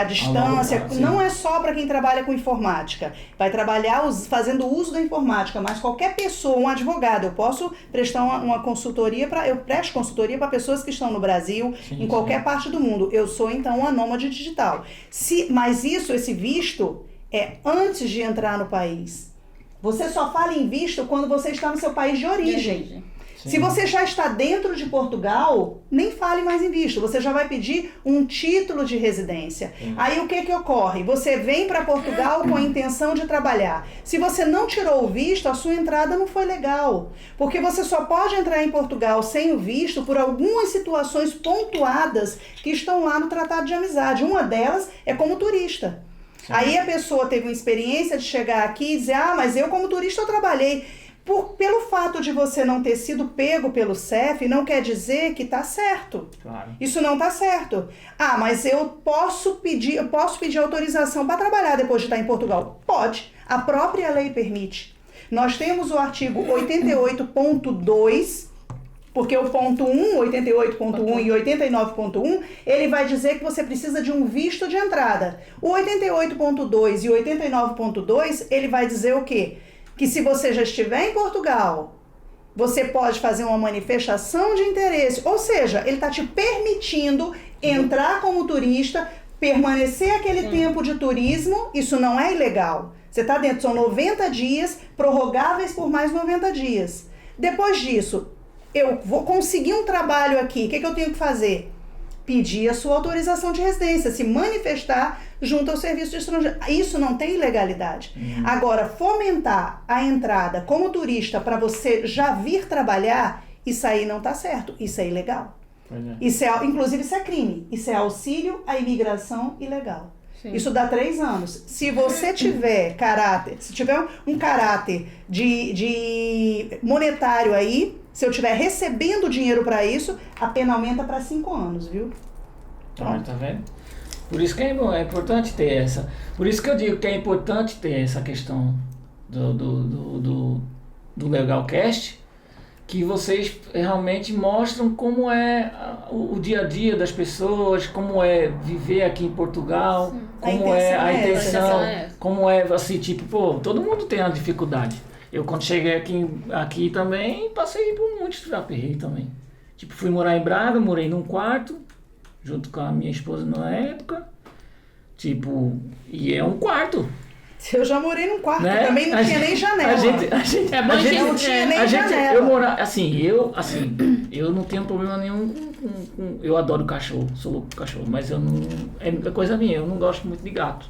à distância. Não é só para quem trabalha com informática. Vai trabalhar fazendo uso da informática, mas qualquer pessoa, um advogado, eu posso prestar uma consultoria, eu presto consultoria para pessoas que estão no Brasil, em qualquer parte do mundo. Eu sou, então, uma nômade digital. Mas esse visto é antes de entrar no país. Você só fala em visto quando você está no seu país de origem. Se você já está dentro de Portugal, nem fale mais em visto. Você já vai pedir um título de residência. Aí o que ocorre? Você vem para Portugal com a intenção de trabalhar. Se você não tirou o visto, a sua entrada não foi legal. Porque você só pode entrar em Portugal sem o visto por algumas situações pontuadas que estão lá no Tratado de Amizade. Uma delas é como turista. Aí a pessoa teve uma experiência de chegar aqui e dizer, mas eu como turista eu trabalhei. Pelo fato de você não ter sido pego pelo CEF, não quer dizer que está certo. Claro. Isso não está certo. Mas eu posso pedir autorização para trabalhar depois de estar em Portugal? Pode. A própria lei permite. Nós temos o artigo 88.2, porque o ponto 1, 88.1 e 89.1, ele vai dizer que você precisa de um visto de entrada. O 88.2 e o 89.2, ele vai dizer o quê? Que se você já estiver em Portugal, você pode fazer uma manifestação de interesse, ou seja, ele está te permitindo entrar como turista, permanecer aquele tempo de turismo, isso não é ilegal. Você está dentro, são 90 dias, prorrogáveis por mais 90 dias. Depois disso, eu vou conseguir um trabalho aqui, o que eu tenho que fazer? Pedir a sua autorização de residência, se manifestar junto ao serviço de estrangeiro. Isso não tem ilegalidade. Agora, fomentar a entrada como turista para você já vir trabalhar, isso aí não está certo. Isso é ilegal. Inclusive, isso é crime. Isso é auxílio à imigração ilegal. Sim. Isso dá 3 anos. Se você tiver um caráter de monetário aí, se eu estiver recebendo dinheiro para isso, a pena aumenta para 5 anos, viu? Tá vendo? Por isso que é importante ter essa. Por isso que eu digo que é importante ter essa questão do LegalCast, que vocês realmente mostram como é o dia a dia das pessoas, como é viver aqui em Portugal, sim, como é a intenção, como é assim, tipo, todo mundo tem uma dificuldade. Eu quando cheguei aqui também passei por muitos aperreios também. Tipo, fui morar em Braga, morei num quarto, junto com a minha esposa na época. Tipo, e é um quarto. Eu já morei num quarto, né? Também não tinha nem janela. Não tinha nem janela. Eu não tenho problema nenhum com eu adoro cachorro, sou louco por cachorro, mas eu não. É coisa minha, eu não gosto muito de gato.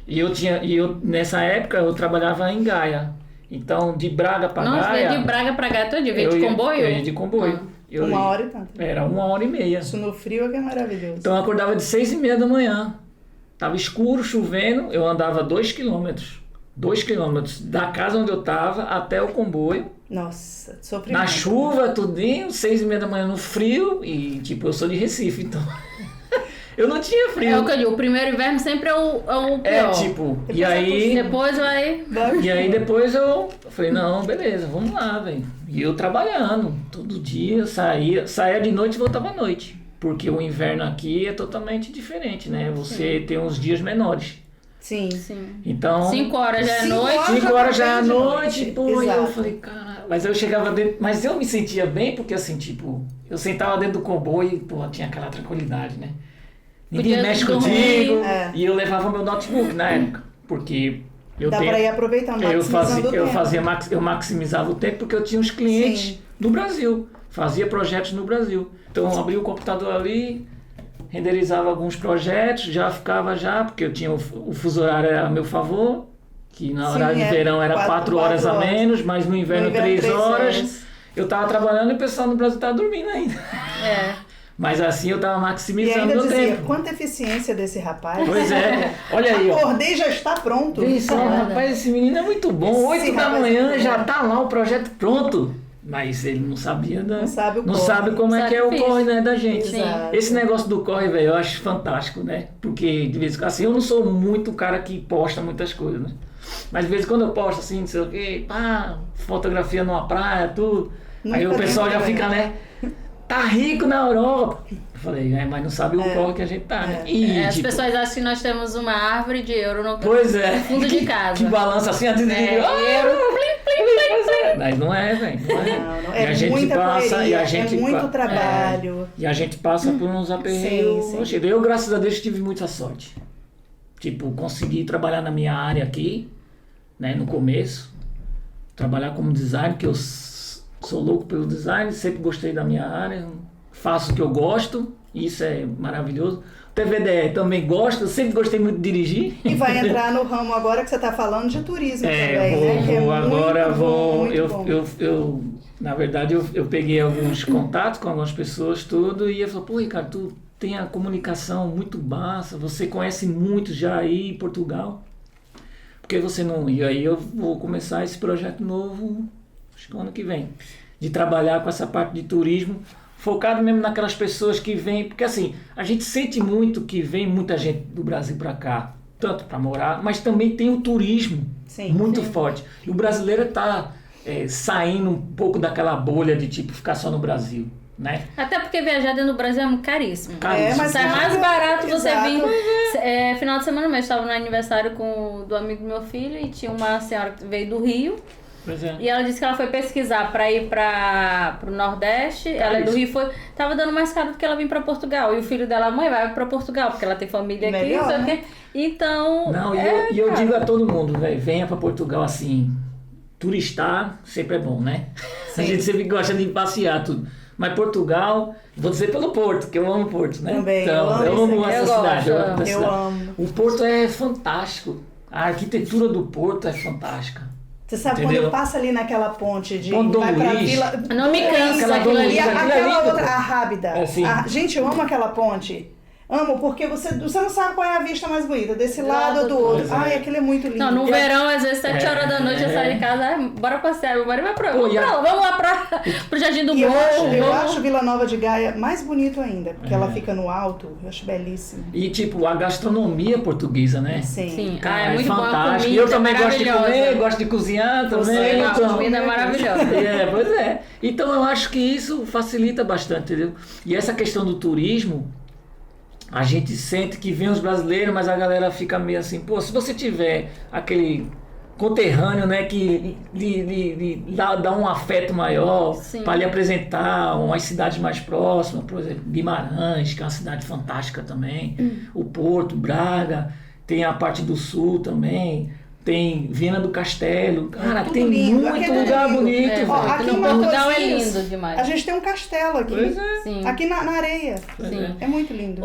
E eu nessa época eu trabalhava em Gaia. Então, de Braga para Nossa, Gaia... veio de Braga pra Gaia todo dia, veio de comboio? Eu ia de comboio. Eu 1h e tanto. Era 1h30. Isso no frio é que é maravilhoso. Então eu acordava de 6h30 da manhã. Tava escuro, chovendo, eu andava 2 quilômetros. 2 quilômetros da casa onde eu tava até o comboio. Nossa, sofrimento. Na chuva, tudinho, 6h30 da manhã no frio. E tipo, eu sou de Recife, então... eu não tinha frio. É o que eu digo, o primeiro inverno sempre é o pior. Tipo, Depois e aí... Depois vai... E aí depois eu falei, não, beleza, vamos lá, velho. E eu trabalhando, todo dia, saía de noite e voltava à noite. Porque o inverno aqui é totalmente diferente, né? Você tem uns dias menores. Sim. Então... 5 horas já é noite. 5 horas já é de noite, pô. E eu Exato. falei, cara... Mas eu chegava dentro... Mas eu me sentia bem porque, assim, tipo... Eu sentava dentro do comboio e, pô, tinha aquela tranquilidade, né? Ninguém Podia mexe dormir. contigo. É. E eu levava meu notebook na época. Porque eu Dá pra ir aproveitando, eu maximizando o tempo. eu maximizava o tempo porque eu tinha os clientes Sim. do Brasil. Fazia projetos no Brasil. Então eu abria o computador ali, renderizava alguns projetos, já ficava porque eu tinha o fuso horário era a meu favor, que na Sim, horário de verão era 4 quatro horas a horas. menos, mas no inverno 3 3 horas. Eu tava trabalhando e o pessoal no Brasil tava dormindo ainda. É. Mas assim eu tava E maximizando ainda meu dizia, tempo. quanta eficiência desse rapaz. Pois é, olha aí, ó. Acordei e já está pronto. Vê só, rapaz, esse menino é muito bom. Esse 8 da rapaz é manhã muito já bom. tá lá o projeto pronto. Mas ele não sabia Não sabe o não corre. sabe como é que é o Sabe corre, né, da gente. Sim. Exato. Esse negócio do corre, velho, eu acho fantástico, né? Porque de vez em quando, assim, eu não sou muito cara que posta muitas coisas, né? Mas de vez em quando eu posto assim, não sei o quê, pá, fotografia numa praia, tudo. Aí o Nunca pessoal tem já fica, problema. né? Tá rico na Europa. Eu falei, mas não sabe o corre que a gente tá, né? E, As tipo, pessoas acham que nós temos uma árvore de euro no pois é. fundo de casa. Que balança assim, antes de Euro, Mas não é, velho. Não é. Não, E a é gente muita passa, correria, e a gente é muito pa- trabalho. E a gente passa por uns aperreios. Sim. Poxa, eu, graças a Deus, tive muita sorte. Tipo, consegui trabalhar na minha área aqui, né, no começo. Trabalhar como designer, que eu sou louco pelo design, sempre gostei da minha área, faço o que eu gosto, isso é maravilhoso. TVDE também gosto, sempre gostei muito de dirigir. E vai entrar no ramo agora que você está falando de turismo também, vou, né? Que é vou, muito agora bom, vou. muito bom. Na verdade, eu peguei alguns contatos com algumas pessoas, tudo, e eu falei, pô, Ricardo, tu tem a comunicação muito massa, você conhece muito já aí em Portugal. Por que você não. E aí eu vou começar esse projeto novo, acho que no ano que vem, de trabalhar com essa parte de turismo, focado mesmo naquelas pessoas que vêm, porque assim, a gente sente muito que vem muita gente do Brasil para cá, tanto para morar, mas também tem o turismo muito forte. E o brasileiro está saindo um pouco daquela bolha de tipo ficar só no Brasil, né? Até porque viajar dentro do Brasil é muito caríssimo. Caríssimo. mas Sai mais barato você Exato. vir. Final de semana mesmo, estava no aniversário do amigo do meu filho e tinha uma senhora que veio do Rio. Pois é. E ela disse que ela foi pesquisar para ir para o Nordeste. Ela é do Rio, tava dando mais caro do que ela vir para Portugal. E o filho dela, mãe, vai para Portugal, porque ela tem família aqui, Melhor, não sei o né? quê. Então. Não, e eu digo a todo mundo, velho, venha para Portugal assim, turistar sempre é bom, né? A gente sempre gosta de passear tudo. Mas Portugal, vou dizer pelo Porto, que eu amo Porto, né? Também, então, eu amo isso aqui. essa Eu cidade. gosto, Amo essa eu cidade. amo. O Porto é fantástico. A arquitetura do Porto é fantástica. Você sabe Entendeu? quando eu passo ali naquela ponte de Ponte vai Dom pra Luís. Vila... Não me cansa Aquela aquilo Dom ali. Luís, E aquilo é aquela lindo, outra, pô. a Rábida. É, sim. Gente, eu amo aquela ponte. Amo, porque você não sabe qual é a vista mais bonita, desse lado ou do Lado. outro. Pois é. Ai, aquilo é muito lindo. Não, no E a- verão, às vezes, 7 horas da noite, eu saio de casa, bora passear, meu marido vai pra, Pô, e a- vamos lá pro Jardim do E eu Morro. acho Vila Nova de Gaia mais bonito ainda, porque ela fica no alto, eu acho belíssimo. E tipo, a gastronomia portuguesa, né? Sim. Sim, Cara, é muito bom a fantástico. comida, Eu também gosto de maravilhosa. comer, gosto de cozinhar também. Você A gosta. comida é maravilhosa. Pois é. Então eu acho que isso facilita bastante, entendeu? E essa questão do turismo, a gente sente que vem os brasileiros, mas a galera fica meio assim, pô, se você tiver aquele conterrâneo, né, que lhe dá um afeto maior Sim. para lhe apresentar umas cidades mais próximas, por exemplo, Guimarães, que é uma cidade fantástica também, o Porto, Braga, tem a parte do sul também, tem Viana do Castelo. Cara, tudo tem lindo. Aqui muito é lugar lindo. bonito, Ó, velho. aqui em Portugal é Matosinhos, lindo demais. a gente tem um castelo aqui. Pois é. Sim. Aqui na areia. Sim. É muito lindo.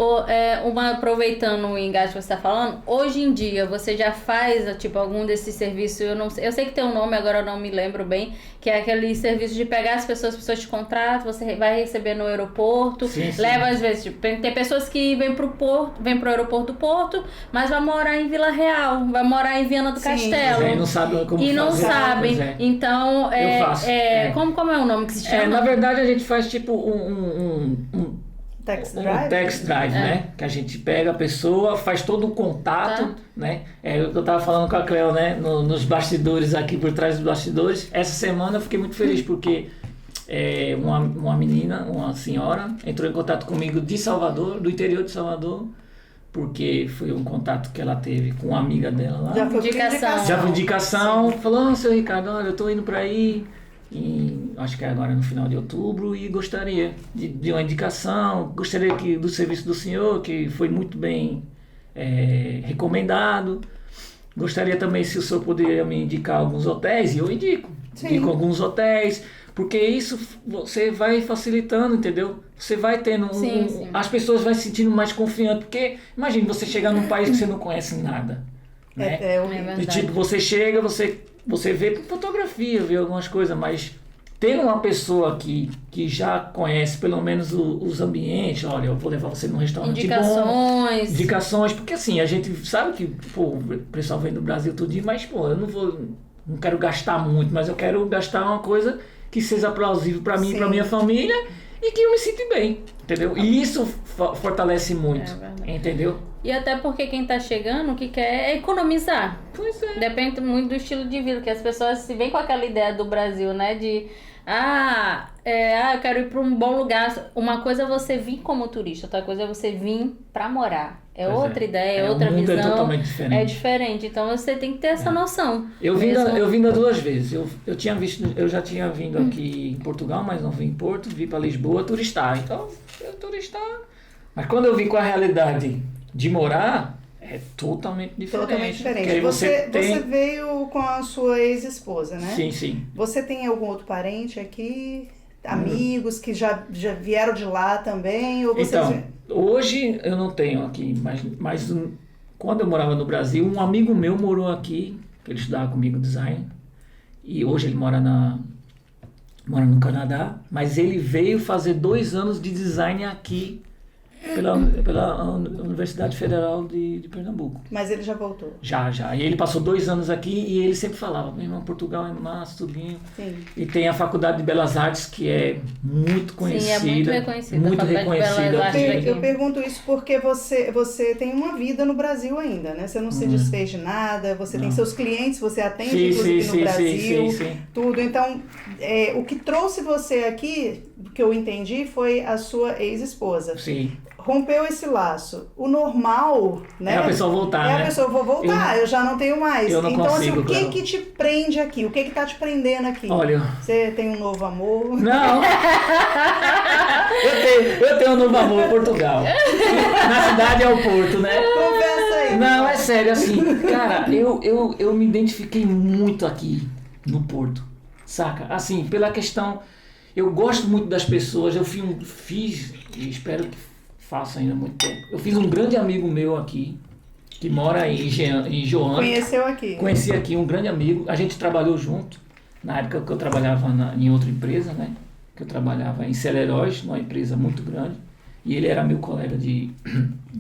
Aproveitando o engajo que você está falando, hoje em dia você já faz tipo algum desses serviços, eu sei que tem um nome, agora eu não me lembro bem, que é aquele serviço de pegar as pessoas te contratam, você vai receber no aeroporto, Sim, sim. leva às vezes, tipo, tem pessoas que vêm pro aeroporto do Porto, mas vai morar em Vila Real, vai morar em Viana do Sim. Castelo. E não sabem como E não fazer. sabem. Pois é. Então, Eu faço. como é o nome que se chama? Na verdade, a gente faz tipo um Tax Drive. tax drive, né? Que a gente pega a pessoa, faz todo o contato, Tá. né? É o que eu tava falando com a Cleo, né? Nos bastidores aqui, por trás dos bastidores. Essa semana eu fiquei muito feliz porque uma menina, uma senhora, entrou em contato comigo de Salvador, do interior de Salvador, porque foi um contato que ela teve com uma amiga dela lá. Já foi por Indicação. Já foi indicação, falou, seu Ricardo, olha, eu tô indo pra aí, acho que é agora no final de outubro, e gostaria de uma indicação, gostaria do serviço do senhor, que foi muito bem recomendado. Gostaria também se o senhor poderia me indicar alguns hotéis, e eu indico. Sim. Indico alguns hotéis, porque isso você vai facilitando, entendeu? Você vai tendo Sim. as pessoas vão se sentindo mais confiantes, porque imagine você chegar num país que você não conhece nada, né? É horrível. verdade. E tipo, você chega, você vê por fotografia, vê algumas coisas, mas ter uma pessoa que já conhece pelo menos os ambientes, olha, eu vou levar você num restaurante bom. Indicações, porque assim, a gente sabe que o pessoal vem do Brasil tudinho, mas pô, eu não quero gastar muito, mas eu quero gastar uma coisa que seja plausível para mim e Sim. para minha família e que eu me sinta bem, entendeu? E isso fortalece muito, É verdade. entendeu? E até porque quem tá chegando, o que quer é economizar. Pois é. Depende muito do estilo de vida, que as pessoas se vêm com aquela ideia do Brasil, né? De, eu quero ir para um bom lugar. Uma coisa é você vir como turista, outra coisa é você vir para morar. É Pois outra é. ideia, é outra o mundo visão. é totalmente diferente. É diferente, então você tem que ter essa noção. Eu vim Mesmo- das duas vezes. Eu já tinha vindo aqui em Portugal, mas não vim em Porto, vim para Lisboa turistar. Então, eu turistar. Mas quando eu vim com a realidade de morar, é totalmente diferente. Totalmente Porque diferente. aí Você tem... veio com a sua ex-esposa, né? Sim, sim. Você tem algum outro parente aqui? Amigos que já vieram de lá também? Ou vocês... Então, hoje eu não tenho aqui, mas quando eu morava no Brasil, um amigo meu morou aqui, que ele estudava comigo design, e hoje ele mora no Canadá, mas ele veio fazer 2 anos de design aqui pela Universidade Federal de Pernambuco. Mas ele já voltou. Já. E ele passou 2 anos aqui e ele sempre falava, meu irmão, Portugal é massa, tudinho. Sim. E tem a Faculdade de Belas Artes, que é muito conhecida. Sim, é muito reconhecida. Muito A Faculdade de reconhecida Belas Artes aqui. daqui. Eu pergunto isso porque você tem uma vida no Brasil ainda, né? Você não se desfez de nada, você tem seus clientes, você atende inclusive no Brasil, sim. tudo. Então, o que trouxe você aqui, que eu entendi, foi a sua ex-esposa. Sim. Rompeu esse laço. O normal, né? É a pessoa voltar, né? A pessoa, vou voltar, eu já não tenho mais. eu não então, assim, consigo, o que Cléo. que te prende aqui? O que que tá te prendendo aqui? Olha... Você tem um novo amor? Não! eu tenho um novo amor em Portugal. Na cidade é o Porto, né? Conversa aí. Não, é sério, assim, cara, eu me identifiquei muito aqui no Porto, saca? Assim, pela questão, eu gosto muito das pessoas, eu fiz e espero que faça ainda muito tempo. Eu fiz um grande amigo meu aqui, que mora em Joana. Conheceu aqui. Conheci aqui um grande amigo, a gente trabalhou junto, na época que eu trabalhava em outra empresa, né? Que eu trabalhava em Celeróis, numa empresa muito grande, e ele era meu colega de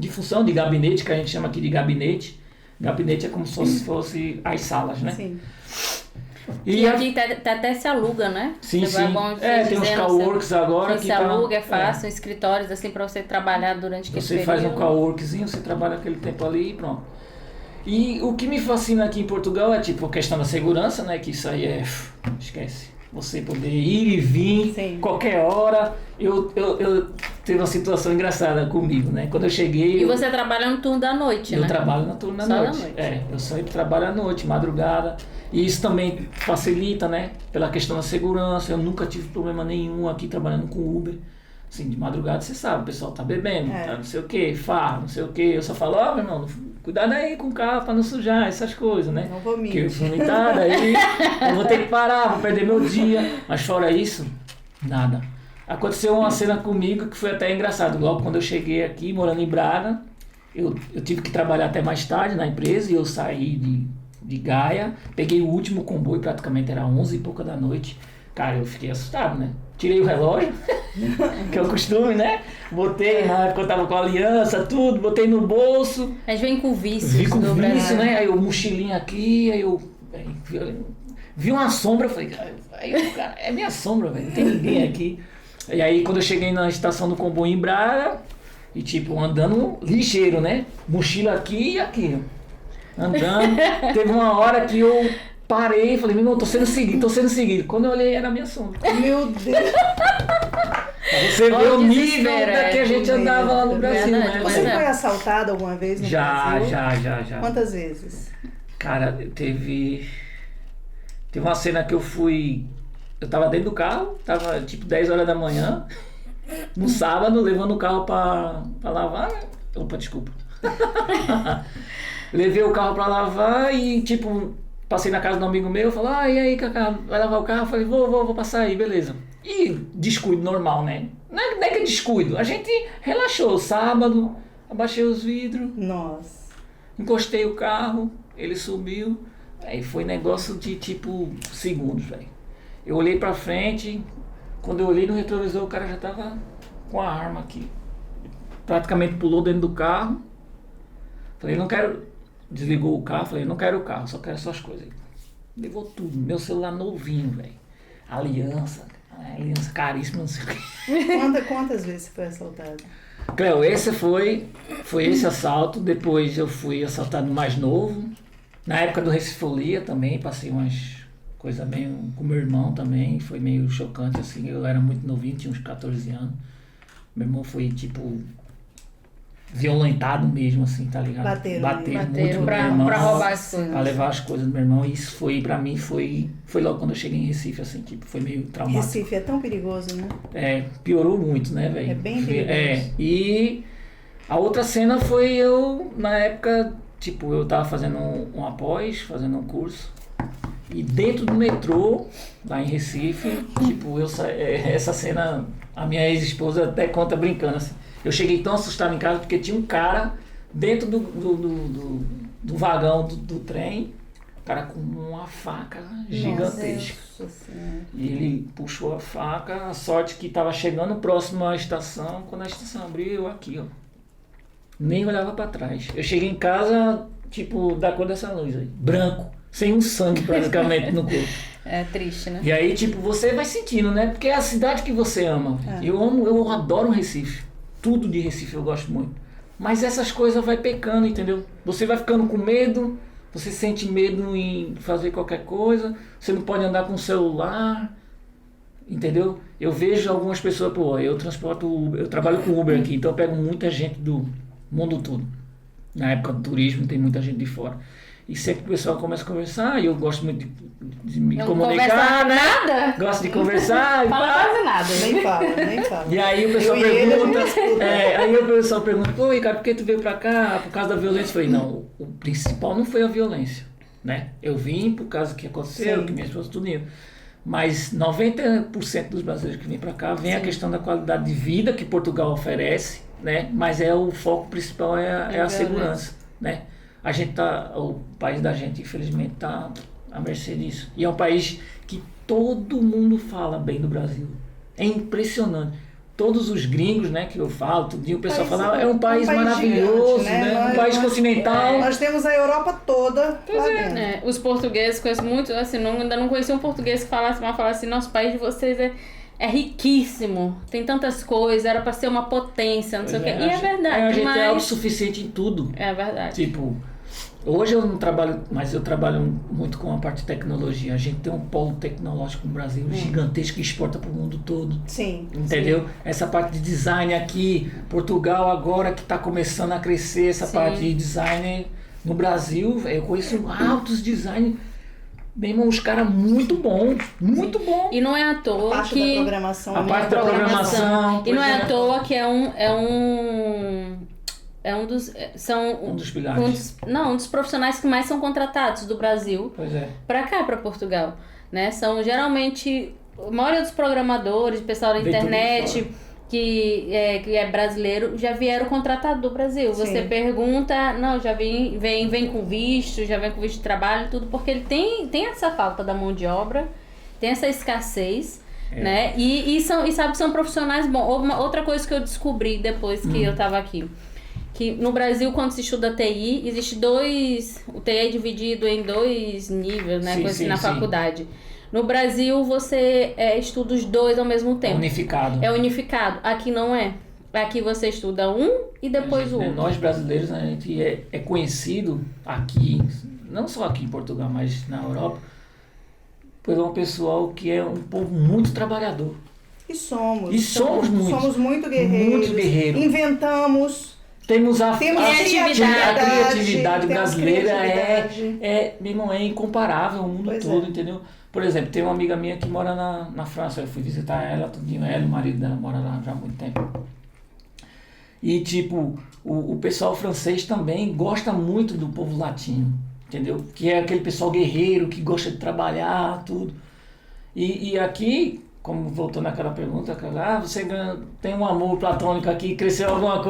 função, de gabinete, que a gente chama aqui de gabinete. Gabinete é como se fosse as salas, né? Sim. E aqui até se aluga, né? Sim, Você vai, sim. bom, Tem uns coworks agora que que se aluga, é fácil, escritórios assim pra você trabalhar durante aquele Você período. faz um coworkzinho, você trabalha aquele tempo ali e pronto. E o que me fascina aqui em Portugal é tipo a questão da segurança, né? Que isso aí esquece. Você poder ir e vir Sim. qualquer hora. Eu teve uma situação engraçada comigo, né? Quando eu cheguei... E você trabalha no turno da noite, né? Eu trabalho no turno da Só noite. da noite. Eu sempre trabalho à noite, madrugada. E isso também facilita, né? Pela questão da segurança. Eu nunca tive problema nenhum aqui trabalhando com Uber. Assim, de madrugada você sabe, o pessoal tá bebendo, tá não sei o que, farra, não sei o que. Eu só falo, meu irmão, cuidado aí com o carro pra não sujar, essas coisas, né? Não vomite. Porque eu vomitar, daí eu vou ter que parar, vou perder meu dia. Mas fora isso, nada. Aconteceu uma cena comigo que foi até engraçado. Logo quando eu cheguei aqui, morando em Braga, eu tive que trabalhar até mais tarde na empresa e eu saí de Gaia, peguei o último comboio, praticamente era 11 e pouca da noite. Cara, eu fiquei assustado, né? Tirei o relógio, que é o costume, né? Botei, na época eu tava com a aliança, tudo, botei no bolso. A gente vem com vícios Vi com do vício, Brasil. né? Aí o mochilinho aqui, aí eu vi uma sombra, eu falei, cara, é minha sombra, velho, não tem ninguém aqui. E aí quando eu cheguei na estação do comboio em Braga, e tipo, andando ligeiro, né? Mochila aqui e aqui, ó. Andando. Teve uma hora que eu parei e falei, meu irmão, tô sendo seguido. Quando eu olhei, era a minha sombra. Meu Deus. Você vê Olha o o nível desespero, da que a gente andava lá no Brasil, Verdade, né? pois Você é. foi assaltado alguma vez no Brasil? Já. Quantas vezes? Cara, teve uma cena que eu tava dentro do carro, tava tipo 10 horas da manhã, no sábado, levando o carro pra lavar, né? Opa, desculpa. Levei o carro pra lavar e tipo, passei na casa de um amigo meu, falou, e aí, Cacá, vai lavar o carro? Eu falei, vou passar aí, beleza. E descuido normal, né? Não é que é descuido, a gente relaxou, sábado, abaixei os vidros, Nossa. encostei o carro, ele subiu, aí foi negócio de tipo segundos, velho. Eu olhei pra frente, quando eu olhei no retrovisor, o cara já tava com a arma aqui. Praticamente pulou dentro do carro. Falei, não quero. Desligou o carro, falei, não quero o carro, só quero suas coisas. Levou tudo, meu celular novinho, velho. Aliança caríssima, não sei o quê. Quantas vezes você foi assaltado? Cleo, esse foi esse assalto. Depois eu fui assaltado mais novo. Na época do Recifolia também, passei umas coisas bem com meu irmão também. Foi meio chocante, assim. Eu era muito novinho, tinha uns 14 anos. Meu irmão foi, tipo, violentado mesmo, assim, tá ligado? Bateram muito no pra, meu irmão. pra roubar as coisas. Pra levar as coisas do meu irmão. E isso foi, pra mim, foi logo quando eu cheguei em Recife, assim, tipo, foi meio traumático. Recife é tão perigoso, né? Piorou muito, né, velho? É bem perigoso. E a outra cena foi eu, na época, tipo, eu tava fazendo um pós, fazendo um curso. E dentro do metrô, lá em Recife, tipo, essa cena, a minha ex-esposa até conta brincando, assim. Eu cheguei tão assustado em casa porque tinha um cara dentro do vagão do trem, o cara com uma faca gigantesca. Nossa Senhora. E ele puxou a faca, a sorte que estava chegando próximo à estação, quando a estação abriu, eu aqui, ó. Nem olhava para trás. Eu cheguei em casa, tipo, da cor dessa luz aí, branco, sem um sangue praticamente no corpo. É triste, né? E aí, tipo, você vai sentindo, né? Porque é a cidade que você ama. Eu adoro Recife. Tudo de Recife eu gosto muito. Mas essas coisas vai pecando, entendeu? Você vai ficando com medo, você sente medo em fazer qualquer coisa, você não pode andar com o celular, entendeu? Eu vejo algumas pessoas, eu trabalho com Uber aqui, então eu pego muita gente do mundo todo. Na época do turismo tem muita gente de fora. E sempre que o pessoal começa a conversar, e eu gosto muito de me comunicar, né? Nada. Gosto de conversar e Fala pá. quase nada. Nem fala. E aí o pessoal Eu e ele, a pergunta, gente escuta. aí o pessoal pergunta, pô, Ricardo, por que tu veio pra cá? Por causa da violência? Eu falei, não, o principal não foi a violência, né? Eu vim por causa que aconteceu, Sim. que minha esposa tudo isso. Mas 90% dos brasileiros que vêm pra cá vem a questão da qualidade de vida que Portugal oferece, né? Mas o foco principal é a segurança, né? O país da gente, infelizmente, tá à mercê disso. E é um país que todo mundo fala bem do Brasil. É impressionante. Todos os gringos, né, que eu falo, todo dia o pessoal fala, é um país maravilhoso, gigante, né? Um país continental. Nós temos a Europa toda lá dentro. É, os portugueses conheço muito, assim, ainda não conheci um português que falasse assim, nosso país de vocês é riquíssimo, tem tantas coisas, era pra ser uma potência, não sei o quê. E é verdade, a gente mas... é autossuficiente em tudo. É verdade. Tipo, hoje eu não trabalho, mas eu trabalho muito com a parte de tecnologia. A gente tem um polo tecnológico no Brasil gigantesco que exporta para o mundo todo. Sim. Entendeu? Essa parte de design aqui, Portugal agora que está começando a crescer, essa parte de design no Brasil, eu conheço altos design. Bem, irmão, os caras muito bom. E não é à toa A parte que... da programação. A parte da programação. E não é pois à toa que é um Um dos pilares. Um dos profissionais que mais são contratados do Brasil para cá, para Portugal, né? São geralmente a maioria dos programadores, pessoal da internet que é brasileiro, já vieram contratados do Brasil. Sim. Você pergunta, não, já vem com visto, já vem com visto de trabalho, tudo, porque ele tem essa falta da mão de obra, tem essa escassez, né? E são profissionais bons. Outra coisa que eu descobri depois que eu estava aqui, que no Brasil, quando se estuda TI, existe o TI é dividido em 2 níveis, né? Na faculdade. No Brasil, você estuda os 2 ao mesmo tempo. É unificado. Aqui não é. Aqui você estuda um e depois o outro. Nós brasileiros, a gente é conhecido aqui, não só aqui em Portugal, mas na Europa, por um pessoal que é um povo muito trabalhador. E somos muito. Somos muito guerreiros. Muito guerreiros. Inventamos. Temos a criatividade brasileira é incomparável o mundo todo, entendeu? Por exemplo, tem uma amiga minha que mora na França, eu fui visitar ela, ela e o marido dela mora lá já há muito tempo. E tipo, o pessoal francês também gosta muito do povo latino, entendeu? Que é aquele pessoal guerreiro, que gosta de trabalhar, tudo. E aqui, como voltou naquela pergunta, você tem um amor platônico aqui, aconteceu alguma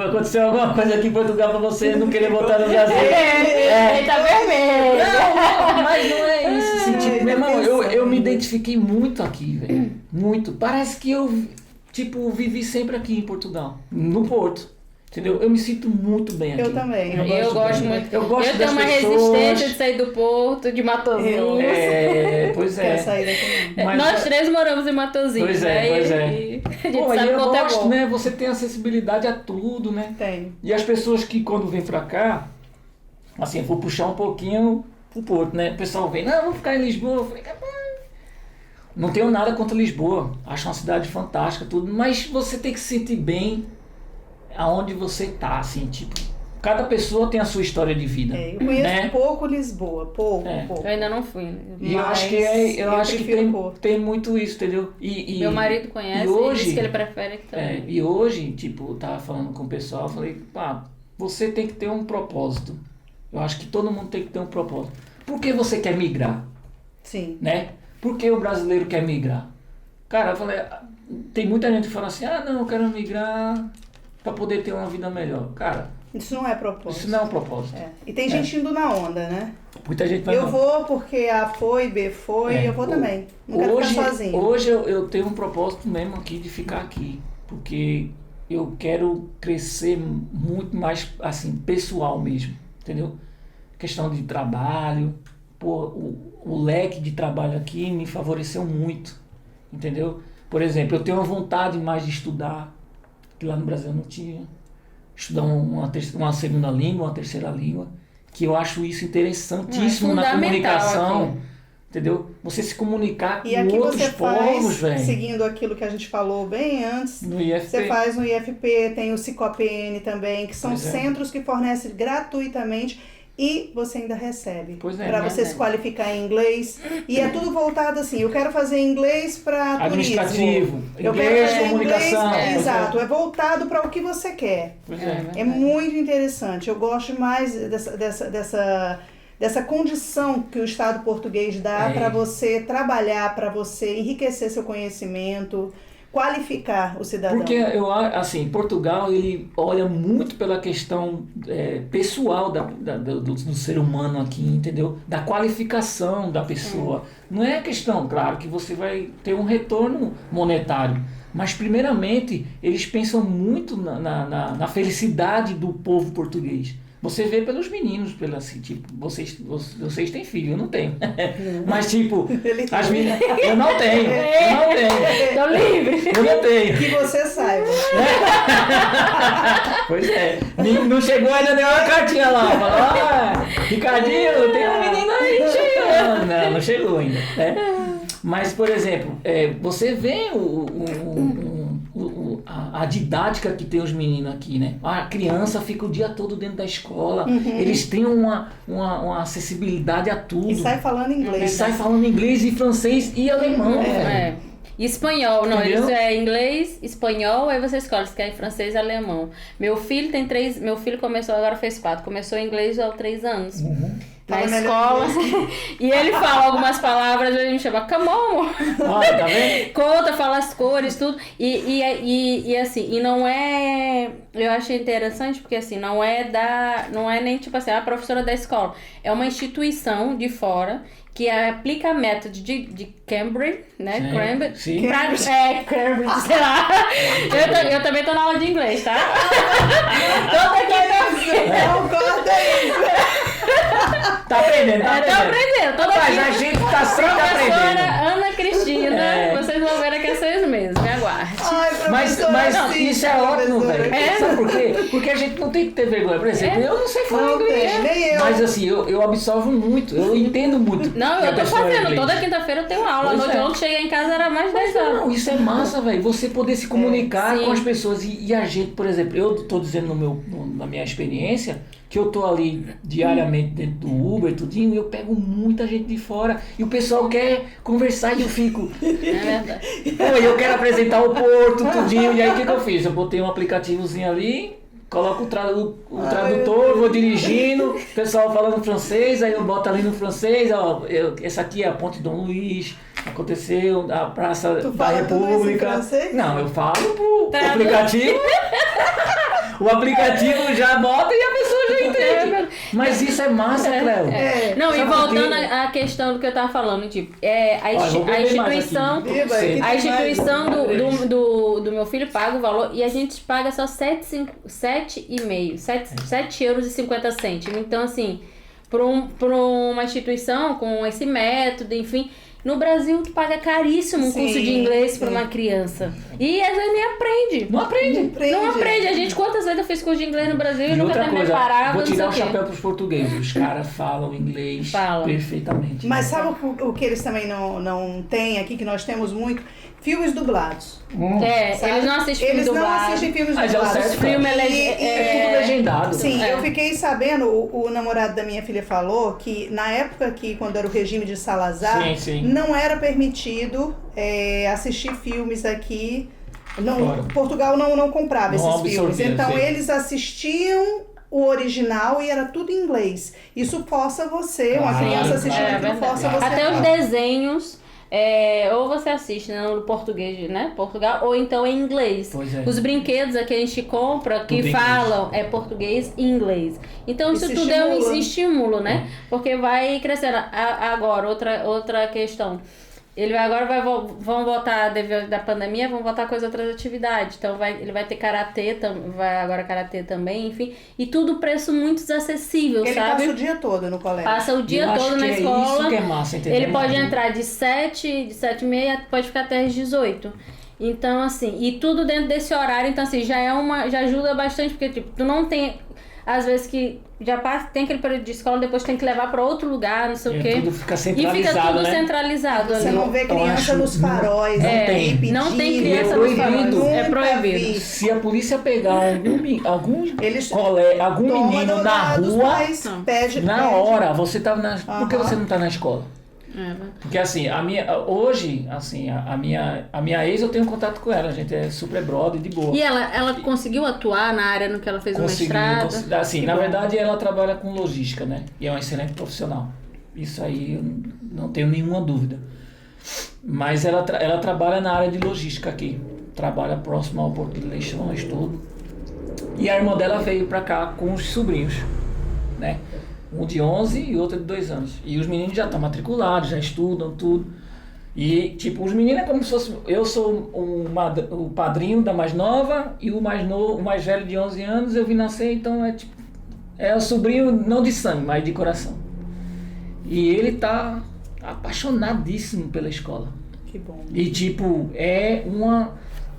coisa aqui em Portugal pra você não querer voltar no Brasil. Ele tá vermelho. Não, mas não é isso, assim, tipo, meu irmão, eu me identifiquei muito aqui, velho, muito. Parece que eu, tipo, vivi sempre aqui em Portugal, no Porto. Entendeu? Eu me sinto muito bem aqui. Eu também. Eu gosto muito. Eu tenho uma resistência de sair do Porto, de Matosinhos. Pois é. Quero sair daqui. Mas nós 3 moramos em Matosinhos. Pois é. E a gente sabe eu quanto gosto, é bom. né? Você tem acessibilidade a tudo, né? Tem. E as pessoas que quando vêm pra cá, assim, eu vou puxar um pouquinho pro Porto, né? O pessoal vem, não, vou ficar em Lisboa. Eu falei, não tenho nada contra Lisboa. Acho uma cidade fantástica, tudo. Mas você tem que se sentir bem aonde você tá, assim, tipo, cada pessoa tem a sua história de vida. Eu conheço pouco Lisboa, pouco. Eu ainda não fui. E eu acho que tem muito isso, entendeu? Meu marido conhece e hoje, diz que ele prefere aqui também. E hoje, tipo, eu tava falando com o pessoal, eu falei, você tem que ter um propósito. Eu acho que todo mundo tem que ter um propósito. Por que você quer migrar? Sim. Né? Por que o brasileiro quer migrar? Cara, eu falei, tem muita gente que fala assim, não, eu quero migrar para poder ter uma vida melhor. Cara, isso não é propósito. Isso não é um propósito. E tem gente indo na onda, né? Muita gente vai. Eu vou porque A foi, B foi, eu vou também. Não quero ficar sozinho. Hoje eu tenho um propósito mesmo aqui de ficar aqui, porque eu quero crescer muito mais, assim, pessoal mesmo, entendeu? Questão de trabalho, o leque de trabalho aqui me favoreceu muito, entendeu? Por exemplo, eu tenho uma vontade mais de estudar, que lá no Brasil eu não tinha. Estudar uma segunda língua, uma terceira língua, que eu acho isso interessantíssimo na comunicação, aqui. Entendeu? Você se comunicar com outros povos, velho. Seguindo aquilo que a gente falou bem antes, no IFP. Você faz no IFP, tem o Cicopn também, que são centros que fornecem gratuitamente e você ainda recebe para você se qualificar em inglês. E é tudo voltado assim, eu quero fazer inglês para turismo. Administrativo, eu inglês, comunicação. Exato, é voltado para o que você quer. É muito interessante. Eu gosto mais dessa condição que o Estado português dá para você trabalhar, para você enriquecer seu conhecimento, qualificar o cidadão. Porque assim, Portugal ele olha muito pela questão pessoal do ser humano aqui, entendeu? Da qualificação da pessoa. Não é questão, claro, que você vai ter um retorno monetário, mas primeiramente eles pensam muito na felicidade do povo português. Você vê pelos meninos, assim, tipo, vocês têm filho, eu não tenho. Mas tipo, as meninas, eu não tenho. Tô livre. Eu não tenho. Que você saiba. Pois é. Não chegou ainda nenhuma cartinha lá. Falou, Ricardinho, tem uma menina aí. Não chegou ainda. Né? Mas, por exemplo, você vê a didática que tem os meninos aqui, né? A criança fica o dia todo dentro da escola, eles têm uma acessibilidade a tudo. E sai falando inglês. E sai falando inglês e francês e alemão. Espanhol, não, Entendeu? isso é inglês, espanhol, aí você escolhe se quer francês e alemão. Meu filho começou, agora fez 4, começou inglês aos 3 anos. Na Fala melhor escola, e ele fala algumas palavras, a gente chama come on, Olha, tá vendo? conta, fala as cores, tudo, e assim, e não é, eu achei interessante, porque assim, não é nem tipo assim, a professora da escola, é uma instituição de fora, que aplica método de Cambridge, né? Cambridge, Sim. Cambridge, sei lá. Eu também tô na aula de inglês, tá? Toda quinta-feira. Não corta isso. Tá aprendendo, tá Tô aprendendo. Toda Rapaz, a gente tá sempre Professora aprendendo. Ana Cristina, vocês vão ver daqui a 6 meses, me aguarde. Ai, Mas professora, sim, isso é ótimo, professora. velho. Sabe por quê? Porque a gente não tem que ter vergonha. Por exemplo, eu não sei falar Não inglês. tem, nem eu. Mas assim, eu absorvo muito, eu entendo muito. Não, que a eu tô pessoa é fazendo. inglês. Toda quinta-feira eu tenho aula. Pois À noite, é. ontem cheguei em casa, era mais de 10 horas. Não, isso é massa, velho. Você poder se comunicar Sim. com as pessoas. E a gente, por exemplo, eu tô dizendo na minha experiência, que eu tô ali diariamente dentro do Uber, tudinho, e eu pego muita gente de fora. E o pessoal quer conversar e eu fico. É verdade. Pô, eu quero apresentar o porto, tudinho. E aí o que eu fiz? Eu botei um aplicativozinho ali, coloco o tradutor, vou dirigindo, o pessoal falando francês, aí eu boto ali no francês, ó, essa aqui é a Ponte Dom Luís, aconteceu, a Praça Tu da fala tudo isso em República. francês? Não, eu falo pro Tá. aplicativo. O aplicativo já bota e a pessoa já entende. Mas isso é massa, Cléo. Não, e Sabe por voltando quê? à questão do que eu tava falando, tipo, Olha, vou a beber mais instituição. aqui. Beba, Você- que A instituição mais. do meu filho paga o valor e a gente paga só 7,50 euros e 50 cêntimos. Então, assim, por uma instituição com esse método, enfim, no Brasil tu paga caríssimo um Sim, curso de inglês para sim. uma criança. E às vezes nem aprende. Não aprende. Não aprende. A gente, quantas vezes eu fiz curso de inglês no Brasil e E nunca outra terminei coisa, parágrafo, vou não sei tirar o o quê. chapéu pros portugueses. Os caras falam inglês Falam. perfeitamente. Mas sabe o que eles também não têm aqui, que nós temos muito? Filmes dublados. Sabe? Eles não assistem filme Eles não dublado. assistem filmes Mas é o dublados. certo, filme é tudo legendado. Sim, É. eu fiquei sabendo, o namorado da minha filha falou que na época que, quando era o regime de Salazar, Sim, sim. não era permitido assistir filmes aqui. Não, Fora. Portugal não comprava Não esses filmes. absorvia, Então sim. eles assistiam o original e era tudo em inglês. Isso força você, uma Ah, criança assistindo É aquilo, verdade. força você Até a os falar. desenhos, ou você assiste no português, né? Portugal, ou então em inglês. Pois é. Os brinquedos que a gente compra, que Tudo em falam português e inglês. Então isso Isso tudo é um estimula. estímulo, né? Porque vai crescendo. Agora, outra questão. Vão voltar, devido da pandemia, vão voltar com as outras atividades. Então ele vai ter karatê, vai agora karatê também, enfim. E tudo preço muito acessível, Ele sabe? passa o dia todo no colégio. Passa o dia Eu acho todo na que escola. É isso que é massa, entendeu? Ele pode entrar de 7h30, pode ficar até às 18h. Então, assim, e tudo dentro desse horário, então assim, já ajuda bastante, porque tipo, tu não tem, às vezes que tem aquele período de escola, depois tem que levar pra outro lugar, não sei o quê. Tudo fica E centralizado, fica tudo né? centralizado Você ali. não vê Eu criança acho nos faróis, não né? tem. Pedindo. Não tem criança É nos proibido. faróis. É Nunca proibido. vi. Se a polícia pegar algum Eles algum toma menino na dos rua, pais, Não. pede, na pede. hora, você tá por que Aham. você não tá na escola? Porque assim, hoje, assim, a minha ex, eu tenho contato com ela, a gente é super brother, de boa. E ela conseguiu atuar na área no que ela fez o mestrado? Assim, Que na bom. verdade, ela trabalha com logística, né? E é uma excelente profissional. Isso aí eu não tenho nenhuma dúvida. Mas ela trabalha na área de logística aqui. Trabalha próximo ao Porto de Leixões, tudo. E a irmã dela veio pra cá com os sobrinhos, né? Um de 11 e outro de 2 anos. E os meninos já estão matriculados, já estudam, tudo. E, tipo, os meninos é como se fosse... Eu sou o padrinho da mais nova e o mais velho de 11 anos eu vi nascer, então é tipo... É o sobrinho não de sangue, mas de coração. E ele tá apaixonadíssimo pela escola. Que bom. E, tipo, é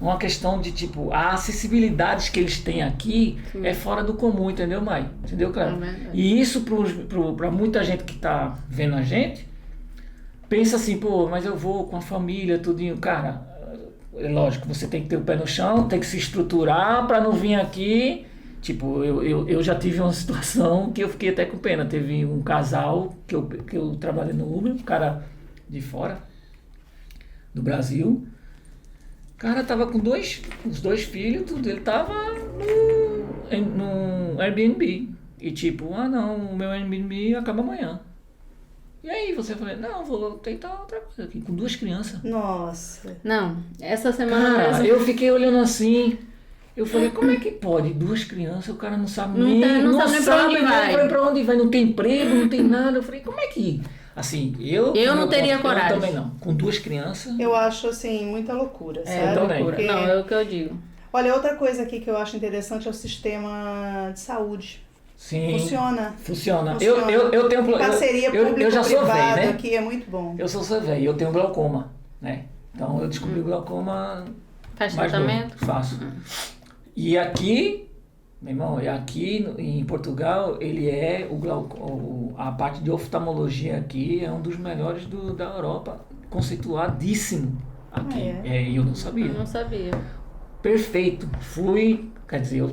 uma questão de, tipo, a acessibilidade que eles têm aqui é fora do comum, entendeu, Mai? Entendeu, Clara? É verdade. E isso, pra muita gente que tá vendo a gente, pensa assim, pô, mas eu vou com a família, tudinho. Cara, é lógico, você tem que ter o pé no chão, tem que se estruturar pra não vir aqui. Tipo, eu já tive uma situação que eu fiquei até com pena. Teve um casal que eu trabalhei no Uber, um cara de fora do Brasil. cara tava com os dois filhos, tudo. Ele tava no Airbnb. E tipo, não, o meu Airbnb acaba amanhã. E aí você falou, não, vou tentar outra coisa aqui, com 2 crianças. Nossa. Não, essa semana Cara, mesmo. eu fiquei olhando assim, eu falei, como é que pode? 2 crianças, o cara não sabe Não nem, sabe nem pra onde vai. Pra onde vai, não tem emprego, não tem nada. Eu falei, como é que... Assim, eu não teria coragem. Eu também não. Com 2 crianças... Eu acho, assim, muita loucura, sabe? eu também. Porque... Não, é o que eu digo. Olha, outra coisa aqui que eu acho interessante é o sistema de saúde. Sim. Funciona. Eu tenho... Parceria eu já sou velho, público-privado né? aqui é muito bom. Eu sou velho, eu tenho glaucoma, né? Então eu descobri o glaucoma... Faz mais tratamento? novo. Faço. E aqui, meu irmão, aqui em Portugal, ele é a parte de oftalmologia aqui é um dos melhores da Europa, conceituadíssimo aqui. E eu não sabia. Eu não sabia. Perfeito. Quer dizer,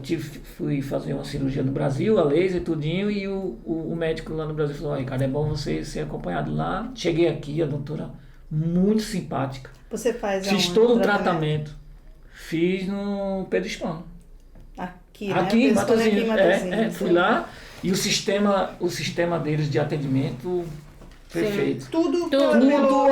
fui fazer uma cirurgia no Brasil, a laser e tudinho, e o médico lá no Brasil falou, Ricardo, é bom você ser acompanhado lá. Cheguei aqui, a doutora muito simpática. Você faz Fiz todo o tratamento. Fiz no Pedro Hispano. Aqui, Aqui, né? Matosinhos. Fui lá e o sistema deles de atendimento perfeito. Tudo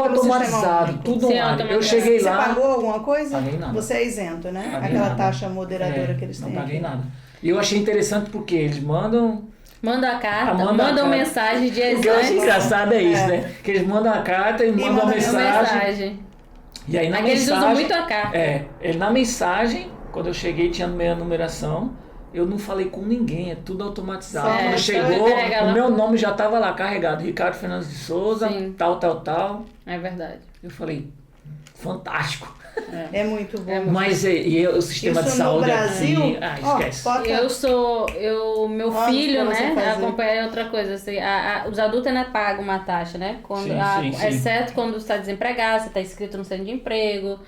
automatizado, tudo online. Eu cheguei lá. Você pagou alguma coisa? Paguei nada. Você é isento, né? Paguei Aquela nada. taxa moderadora que eles têm. Não paguei aqui. nada. E eu achei interessante porque eles mandam. Manda a carta, manda mandam mensagem de O que eu acho exame. engraçado é isso, né? Que eles mandam a carta e mandam a mensagem. E aí na Aqui eles mensagem. usam muito a carta. Na mensagem, quando eu cheguei, tinha meia numeração. Eu não falei com ninguém, é tudo automatizado. Quando chegou, o meu nome já estava lá carregado. Ricardo Fernandes de Souza, tal. É verdade. Eu falei, fantástico. É muito bom. Mas o sistema de saúde no Brasil, aqui, esquece. Meu filho, né, acompanha outra coisa, assim, os adultos ainda pagam uma taxa, né, exceto quando você está desempregado, você está inscrito no centro de emprego,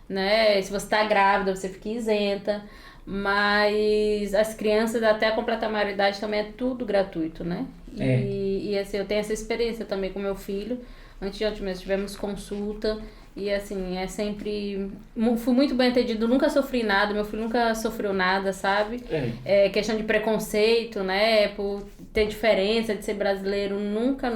né, se você está grávida, você fica isenta, mas as crianças até a completar a maioridade também é tudo gratuito, né, e assim, eu tenho essa experiência também com meu filho, antes de ontem mesmo tivemos consulta. E assim, fui muito bem atendido, nunca sofri nada, meu filho nunca sofreu nada, sabe? É questão de preconceito, né? Por ter diferença, de ser brasileiro, nunca,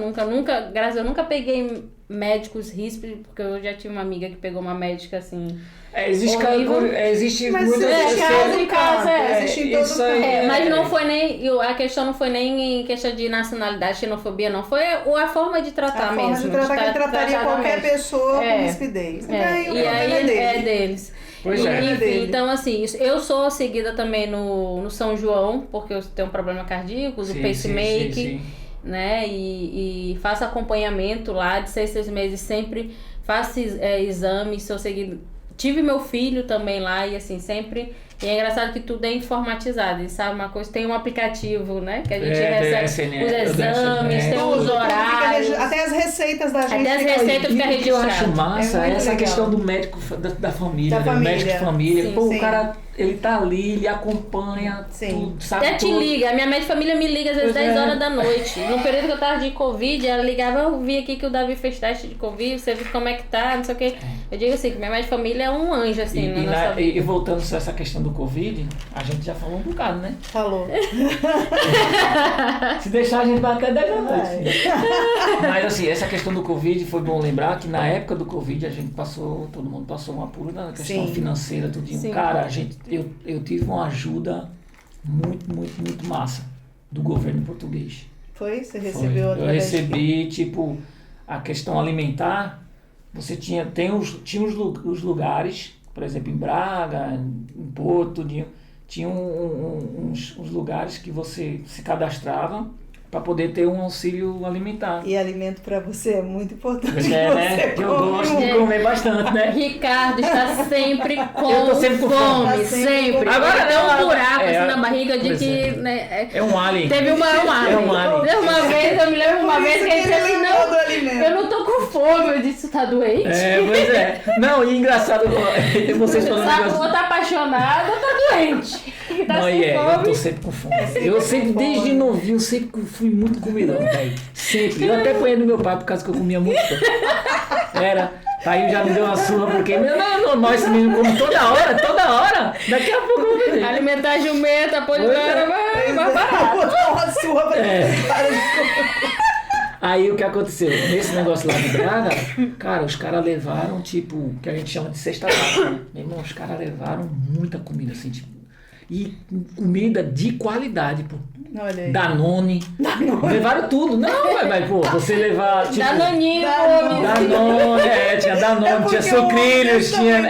graças a Deus, eu nunca peguei médicos ríspidos, porque eu já tive uma amiga que pegou uma médica assim. Existe mas muitas caso em caso, existe em todo isso aí, canto. Mas não foi nem. A questão não foi nem em questão de nacionalidade, xenofobia, não. Foi a forma de tratar mesmo. A forma de tratar que ele trataria qualquer pessoa com rispidez. E aí é deles. Pois Enfim, então assim, eu sou seguida também no São João, porque eu tenho um problema cardíaco, uso pacemaker, né? E faço acompanhamento lá de 6 meses, sempre faço exames, sou seguida. Tive meu filho também lá e assim, sempre... E é engraçado que tudo é informatizado, e sabe uma coisa? Tem um aplicativo, né? Que a gente recebe os exames, tem os horários. Até as receitas da gente. Até as receitas ficam registradas. Eu acho massa essa legal. Questão do médico da família, Da família. médico de família. Sim, Pô, sim. o cara, ele tá ali, ele acompanha tudo, sabe Até te tudo. liga, a minha médica de família me liga às vezes 10 horas da noite. No período que eu tava de Covid, ela ligava, eu vi aqui que o Davi fez teste de Covid, você viu como é que tá, não sei o que. Eu digo assim, que minha médica de família é um anjo, assim, na nossa vida. E voltando a essa questão do Covid, a gente já falou um bocado, né? Falou. Se deixar a gente vai até 10 da noite. Mas assim, essa questão do Covid, foi bom lembrar que na época do Covid a gente todo mundo passou um apuro na questão financeira, tudinho. Sim. Cara, eu tive uma ajuda muito massa do governo português. Foi? Você recebeu Eu recebi, tipo, a questão alimentar, você tinha os lugares, por exemplo, em Braga, em Porto, tinha uns lugares que você se cadastrava para poder ter um auxílio alimentar. E alimento para você é muito importante. Né? Que eu gosto de comer bastante, né? Ricardo está sempre com Eu tô sempre com fome. fome, sempre. Agora tem um buraco é, assim na barriga de que... Né, é um alien. Teve um alien. É um alien. Teve uma vez, eu me lembro uma vez que ele disse assim, não, eu não tô com fome. Eu disse, tá doente? Pois é. Não, e engraçado, vocês falando Sabe, ou tá apaixonado ou tá doente. Tá não, sem fome. eu tô sempre com fome. Eu sempre, desde novinho, sempre fui muito comidão, velho. Sempre. Eu até apanhei no meu pai por causa que eu comia muito. Aí já me deu uma surra, porque não é normal esse menino come toda hora. Daqui a pouco eu vou ver. Alimentar jumenta, pô, vai barato. Botar uma surra pra para de comer. Aí o que aconteceu? Nesse negócio lá de Braga, cara, os caras levaram, tipo, que a gente chama de cesta básica, né? Meu irmão, os caras levaram muita comida, assim, tipo, e comida de qualidade, pô. Olha aí. Danone. Levaram tudo. Não, mas pô, você levar, tipo... Danoninho, Danone, tinha Danone, tinha sucrilhos, tinha...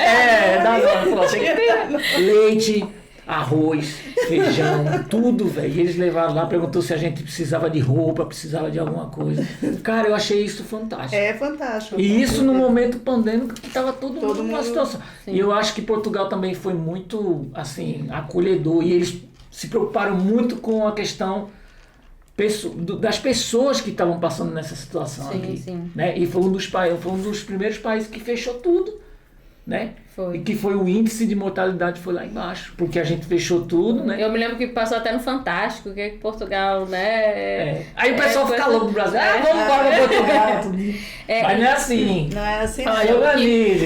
Danone, pô, tem que ter leite, arroz, feijão, tudo, velho. E eles levaram lá, perguntou se a gente precisava de roupa, precisava de alguma coisa. Cara, eu achei isso fantástico. É fantástico. E isso no momento pandêmico que estava todo mundo numa mundo... situação. Sim. E eu acho que Portugal também foi muito, assim, acolhedor. E eles se preocuparam muito com a questão das pessoas que estavam passando nessa situação aqui. Sim. Né? E foi um dos primeiros países que fechou tudo. Né? Foi. E que foi o índice de mortalidade foi lá embaixo, porque a gente fechou tudo, né? Eu me lembro que passou até no Fantástico, que Portugal, né? Aí o pessoal fica louco no Brasil, vamos embora para Portugal. Mas não é assim. Não é assim.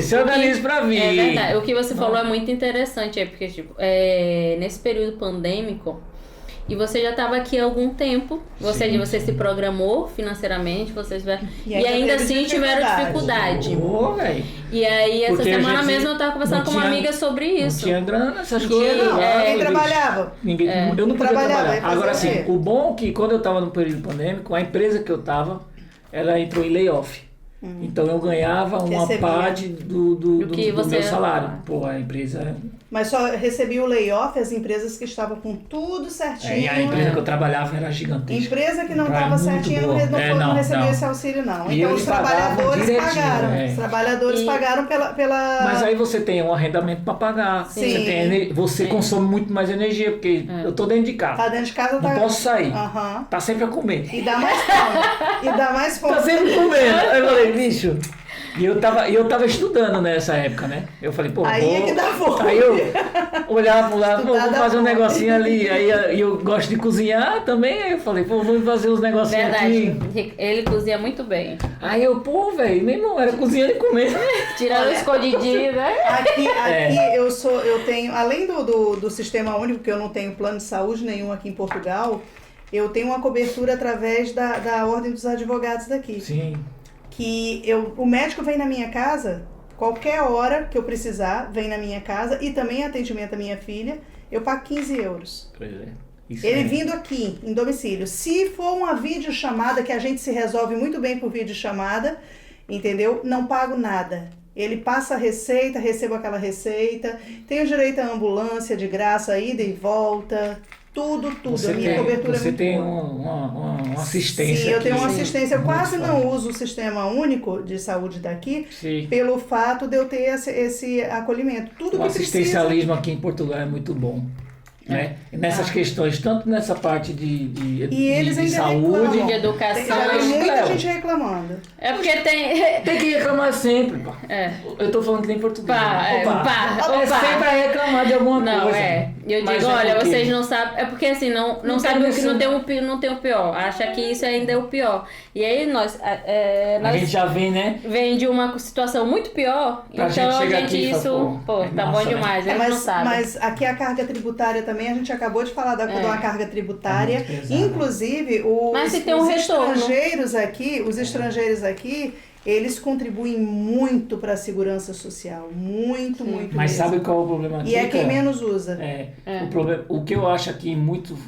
Se organize para vir. É verdade. O que você falou é muito interessante, porque tipo, nesse período pandêmico, e você já estava aqui há algum tempo, você se programou financeiramente, e ainda assim tiveram dificuldade. E aí, essa semana mesmo eu estava conversando com uma amiga sobre isso. Não tinha grana, essas coisas. Ninguém trabalhava. Eu não podia trabalhar. Agora assim, o bom é que quando eu estava no período pandêmico, a empresa que eu estava, ela entrou em layoff. Então eu ganhava uma parte do meu salário. Pô, a empresa... Mas só recebia o layoff as empresas que estavam com tudo certinho. E a empresa que eu trabalhava era gigantesca. Empresa que não estava certinha não recebia esse auxílio, não. E então os trabalhadores pagaram. Os trabalhadores pagaram pela... Mas aí você tem um arrendamento para pagar. Sim. Você consome muito mais energia, porque eu tô dentro de casa. Tá dentro de casa, não posso sair. Tá sempre a comer. E dá mais fome. Tá sempre comendo. Aí eu falei, bicho... E eu tava estudando nessa época, né? Eu falei, pô, é que dá fome. Aí eu olhava pro lado, vou fazer um negocinho ali. Aí eu gosto de cozinhar também. Aí eu falei, pô, vamos fazer uns negocinhos aqui. Ele cozinha muito bem. Aí eu, pô, velho, meu irmão, era cozinhando e comendo. Tirando o escondidinho, né? Aqui eu tenho, além do sistema único, que eu não tenho plano de saúde nenhum aqui em Portugal, eu tenho uma cobertura através da Ordem dos Advogados daqui. Sim. Que o médico vem na minha casa, qualquer hora que eu precisar, vem na minha casa, e também atendimento à minha filha, eu pago 15 euros. Pois é. Ele vindo aqui, em domicílio. Se for uma videochamada, que a gente se resolve muito bem por videochamada, entendeu? Não pago nada. Ele passa a receita, recebo aquela receita, tenho direito à ambulância de graça, ida e volta... Tudo. A minha cobertura é muito boa. Você tem uma assistência. Sim, eu tenho uma assistência. Eu quase não uso o sistema único de saúde daqui, pelo fato de eu ter esse acolhimento. Tudo o que assistencialismo aqui em Portugal é muito bom. Né? Nessas questões, tanto nessa parte de saúde, de educação. Tem muita gente reclamando. É porque tem que reclamar sempre, pá. Eu tô falando que nem português. É sempre a reclamar de alguma coisa. Eu digo, olha, vocês não sabem. É porque assim, não sabem que não tem o pior. Acha que isso ainda é o pior. E aí a gente já vem, né? Vem de uma situação muito pior. Pra então a gente isso. Tá bom demais. Né? Eles não sabem. Mas aqui a carga tributária também. A gente acabou de falar de uma carga tributária. Inclusive, mas se tem um retorno. Os estrangeiros aqui, eles contribuem muito para a segurança social. Muito Mas mesmo. sabe qual é o problema aqui? E é quem menos usa. O que eu acho aqui muito,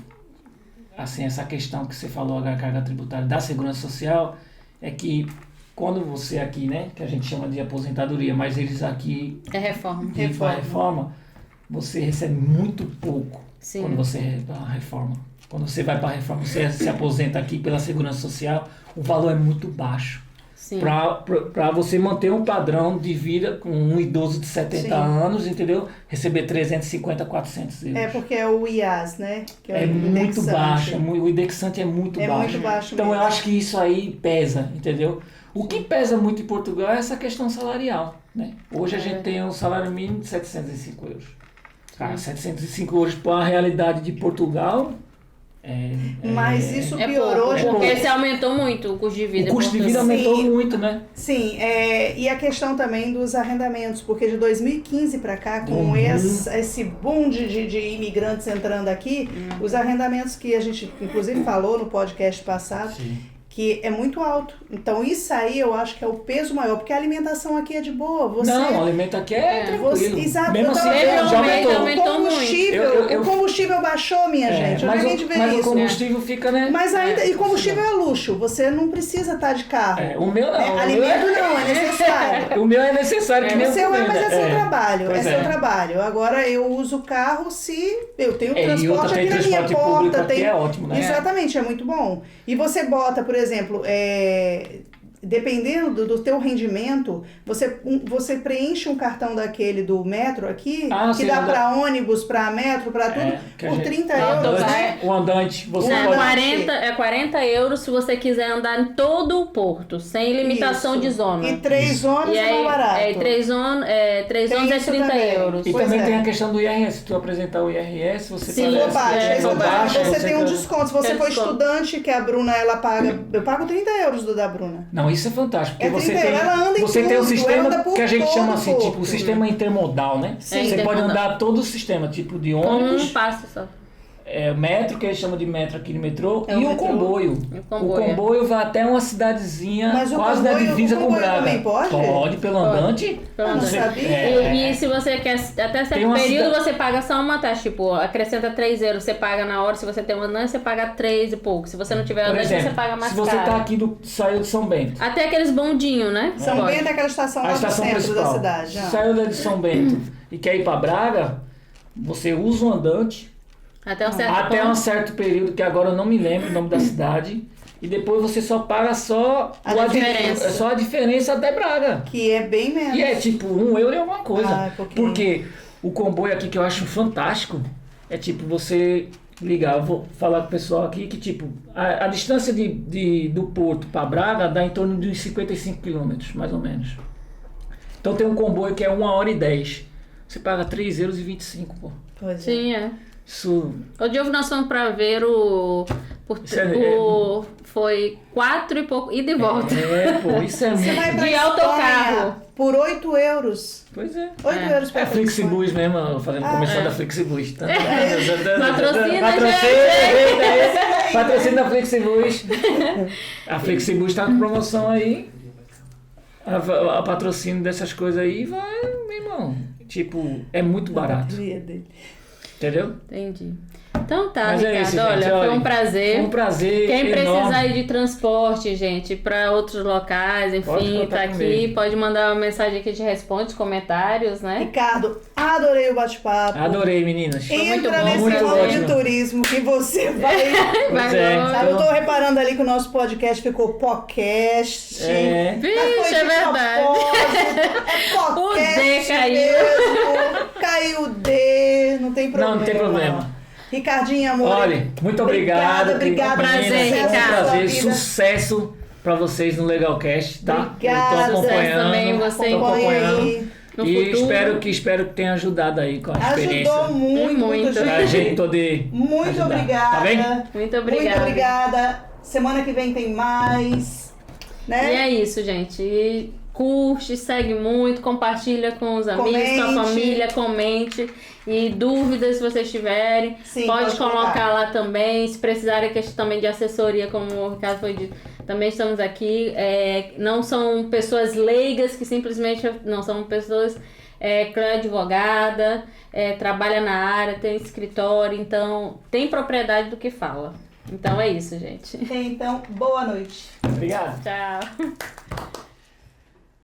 assim, essa questão que você falou da carga tributária da segurança social, é que quando você aqui, né, que a gente chama de aposentadoria, mas eles aqui... É reforma. Você recebe muito pouco. Sim. Quando você reforma. Quando você vai para a reforma, você se aposenta aqui pela segurança social, o valor é muito baixo. Para você manter um padrão de vida com um idoso de 70 anos, entendeu? Receber 350, 400 euros. É porque é o IAS, né? Que é muito baixo. O indexante é muito baixo. Muito baixo então mesmo. Eu acho que isso aí pesa, entendeu? O que pesa muito em Portugal é essa questão salarial, né? Hoje a gente tem um salário mínimo de 705 euros. Cara, 705 euros para a realidade de Portugal Mas isso piorou. Porque se aumentou muito o custo de vida. O custo de vida aumentou muito, né? Sim, e a questão também dos arrendamentos, porque de 2015 para cá, com esse boom de imigrantes entrando aqui, os arrendamentos que a gente inclusive falou no podcast passado, que é muito alto. Então isso aí eu acho que é o peso maior, porque a alimentação aqui é de boa. Não, o alimento aqui é tranquilo. Exato. Mesmo assim, já aumentou. O combustível baixou, minha gente. Mas o combustível fica, né? Mas ainda, e combustível é luxo. Você não precisa estar de carro. O meu não. Alimento não, é necessário. O meu é necessário. Mas é seu trabalho. É seu trabalho. Agora eu uso o carro se eu tenho transporte aqui na minha porta. Aqui é ótimo, né? Exatamente, é muito bom. E você bota, por exemplo, dependendo do teu rendimento, você preenche um cartão daquele do metro aqui, que dá para ônibus, para metro, para tudo, por 30 euros. O andante, você pode... 40 euros se você quiser andar em todo o porto, sem limitação de zona. E 3 ônibus é mais barato. 3 ônibus é 30 euros. E também tem a questão do IRS. Se tu apresentar o IRS, você você tem um desconto. Se você for estudante, que a Bruna, ela paga... Eu pago 30 euros do da Bruna. Não, isso é fantástico. Porque você tem um sistema que a gente chama assim, tipo, o sistema intermodal, né? Sim, você pode andar todo o sistema, tipo de ônibus. Com um passo só. Metro, que eles chamam de metro aqui no metrô, e o comboio. O comboio vai até uma cidadezinha quase na divisa com Braga. Também pode? Pode, pelo andante. Não sabia. E se você quer, até certo período, você paga só uma taxa. Tipo, acrescenta 3 euros, você paga na hora. Se você tem um andante, você paga 3 e pouco. Se você não tiver andante, você paga mais caro. Se você tá aqui, saiu de São Bento. Até aqueles bondinhos, né? São Bento é aquela estação lá do centro da cidade. Saiu de São Bento e quer ir pra Braga, você usa um andante. Até um certo período, que agora eu não me lembro o nome da cidade. E depois você só paga só a diferença até Braga. Que é bem menos. E é tipo 1 euro e alguma coisa. Porque o comboio aqui que eu acho fantástico é tipo você ligar. Eu vou falar com o pessoal aqui que tipo a distância do Porto para Braga dá em torno de uns 55 quilômetros, mais ou menos. Então tem um comboio que é 1h10. Você paga 3,25 euros, pô. Pois Sim, é. Isso... O dia nós fomos pra ver foi 4 e pouco, ida e volta. Isso é muito... Você vai pra de autocarro. Por 8 euros. Pois é. 8 euros pra Flixibus mesmo, fazendo comercial da Flixibus. Patrocina a Flixibus. A Flixibus tá com promoção aí. A patrocínio dessas coisas aí vai, meu irmão. Tipo, é muito barato. Entendeu? Entendi. Então tá, mas Ricardo, isso, gente, olha, foi um prazer. Foi um prazer. Quem enorme. precisar ir de transporte, gente, para outros locais, enfim, tá aqui, comigo. pode mandar uma mensagem que a gente responde, comentários, né? Ricardo, adorei o bate-papo. Adorei, meninas. Foi muito Entra bom. nesse Muito ramo de ótimo. turismo que você vai... Sabe, eu tô reparando ali que o nosso podcast ficou podcast. Vixe, é verdade. O D caiu. Mesmo. Caiu o D, não tem problema. Não tem problema. Ricardinho, amor. Olha, muito obrigado. Obrigada. Prazer, Ricardo. Sucesso pra vocês no Legalcast, tá? Obrigada. Eu tô acompanhando. Também você acompanhando. No e futuro. espero que tenha ajudado aí com a experiência. Ajudou muito. Pra gente poder Muito ajudar. obrigada. Tá bem? Muito obrigada. Muito obrigada. Semana que vem tem mais. Né? E é isso, gente. E curte, segue muito, compartilha com os amigos, com a família, comente. E dúvidas, se vocês tiverem, Sim, pode colocar lá também. Se precisarem questão também de assessoria, como o Ricardo foi dito, também estamos aqui. Não são pessoas leigas que simplesmente não são pessoas... Clã advogada, trabalha na área, tem escritório, então tem propriedade do que fala. Então é isso, gente. Então, boa noite. Obrigado. Tchau.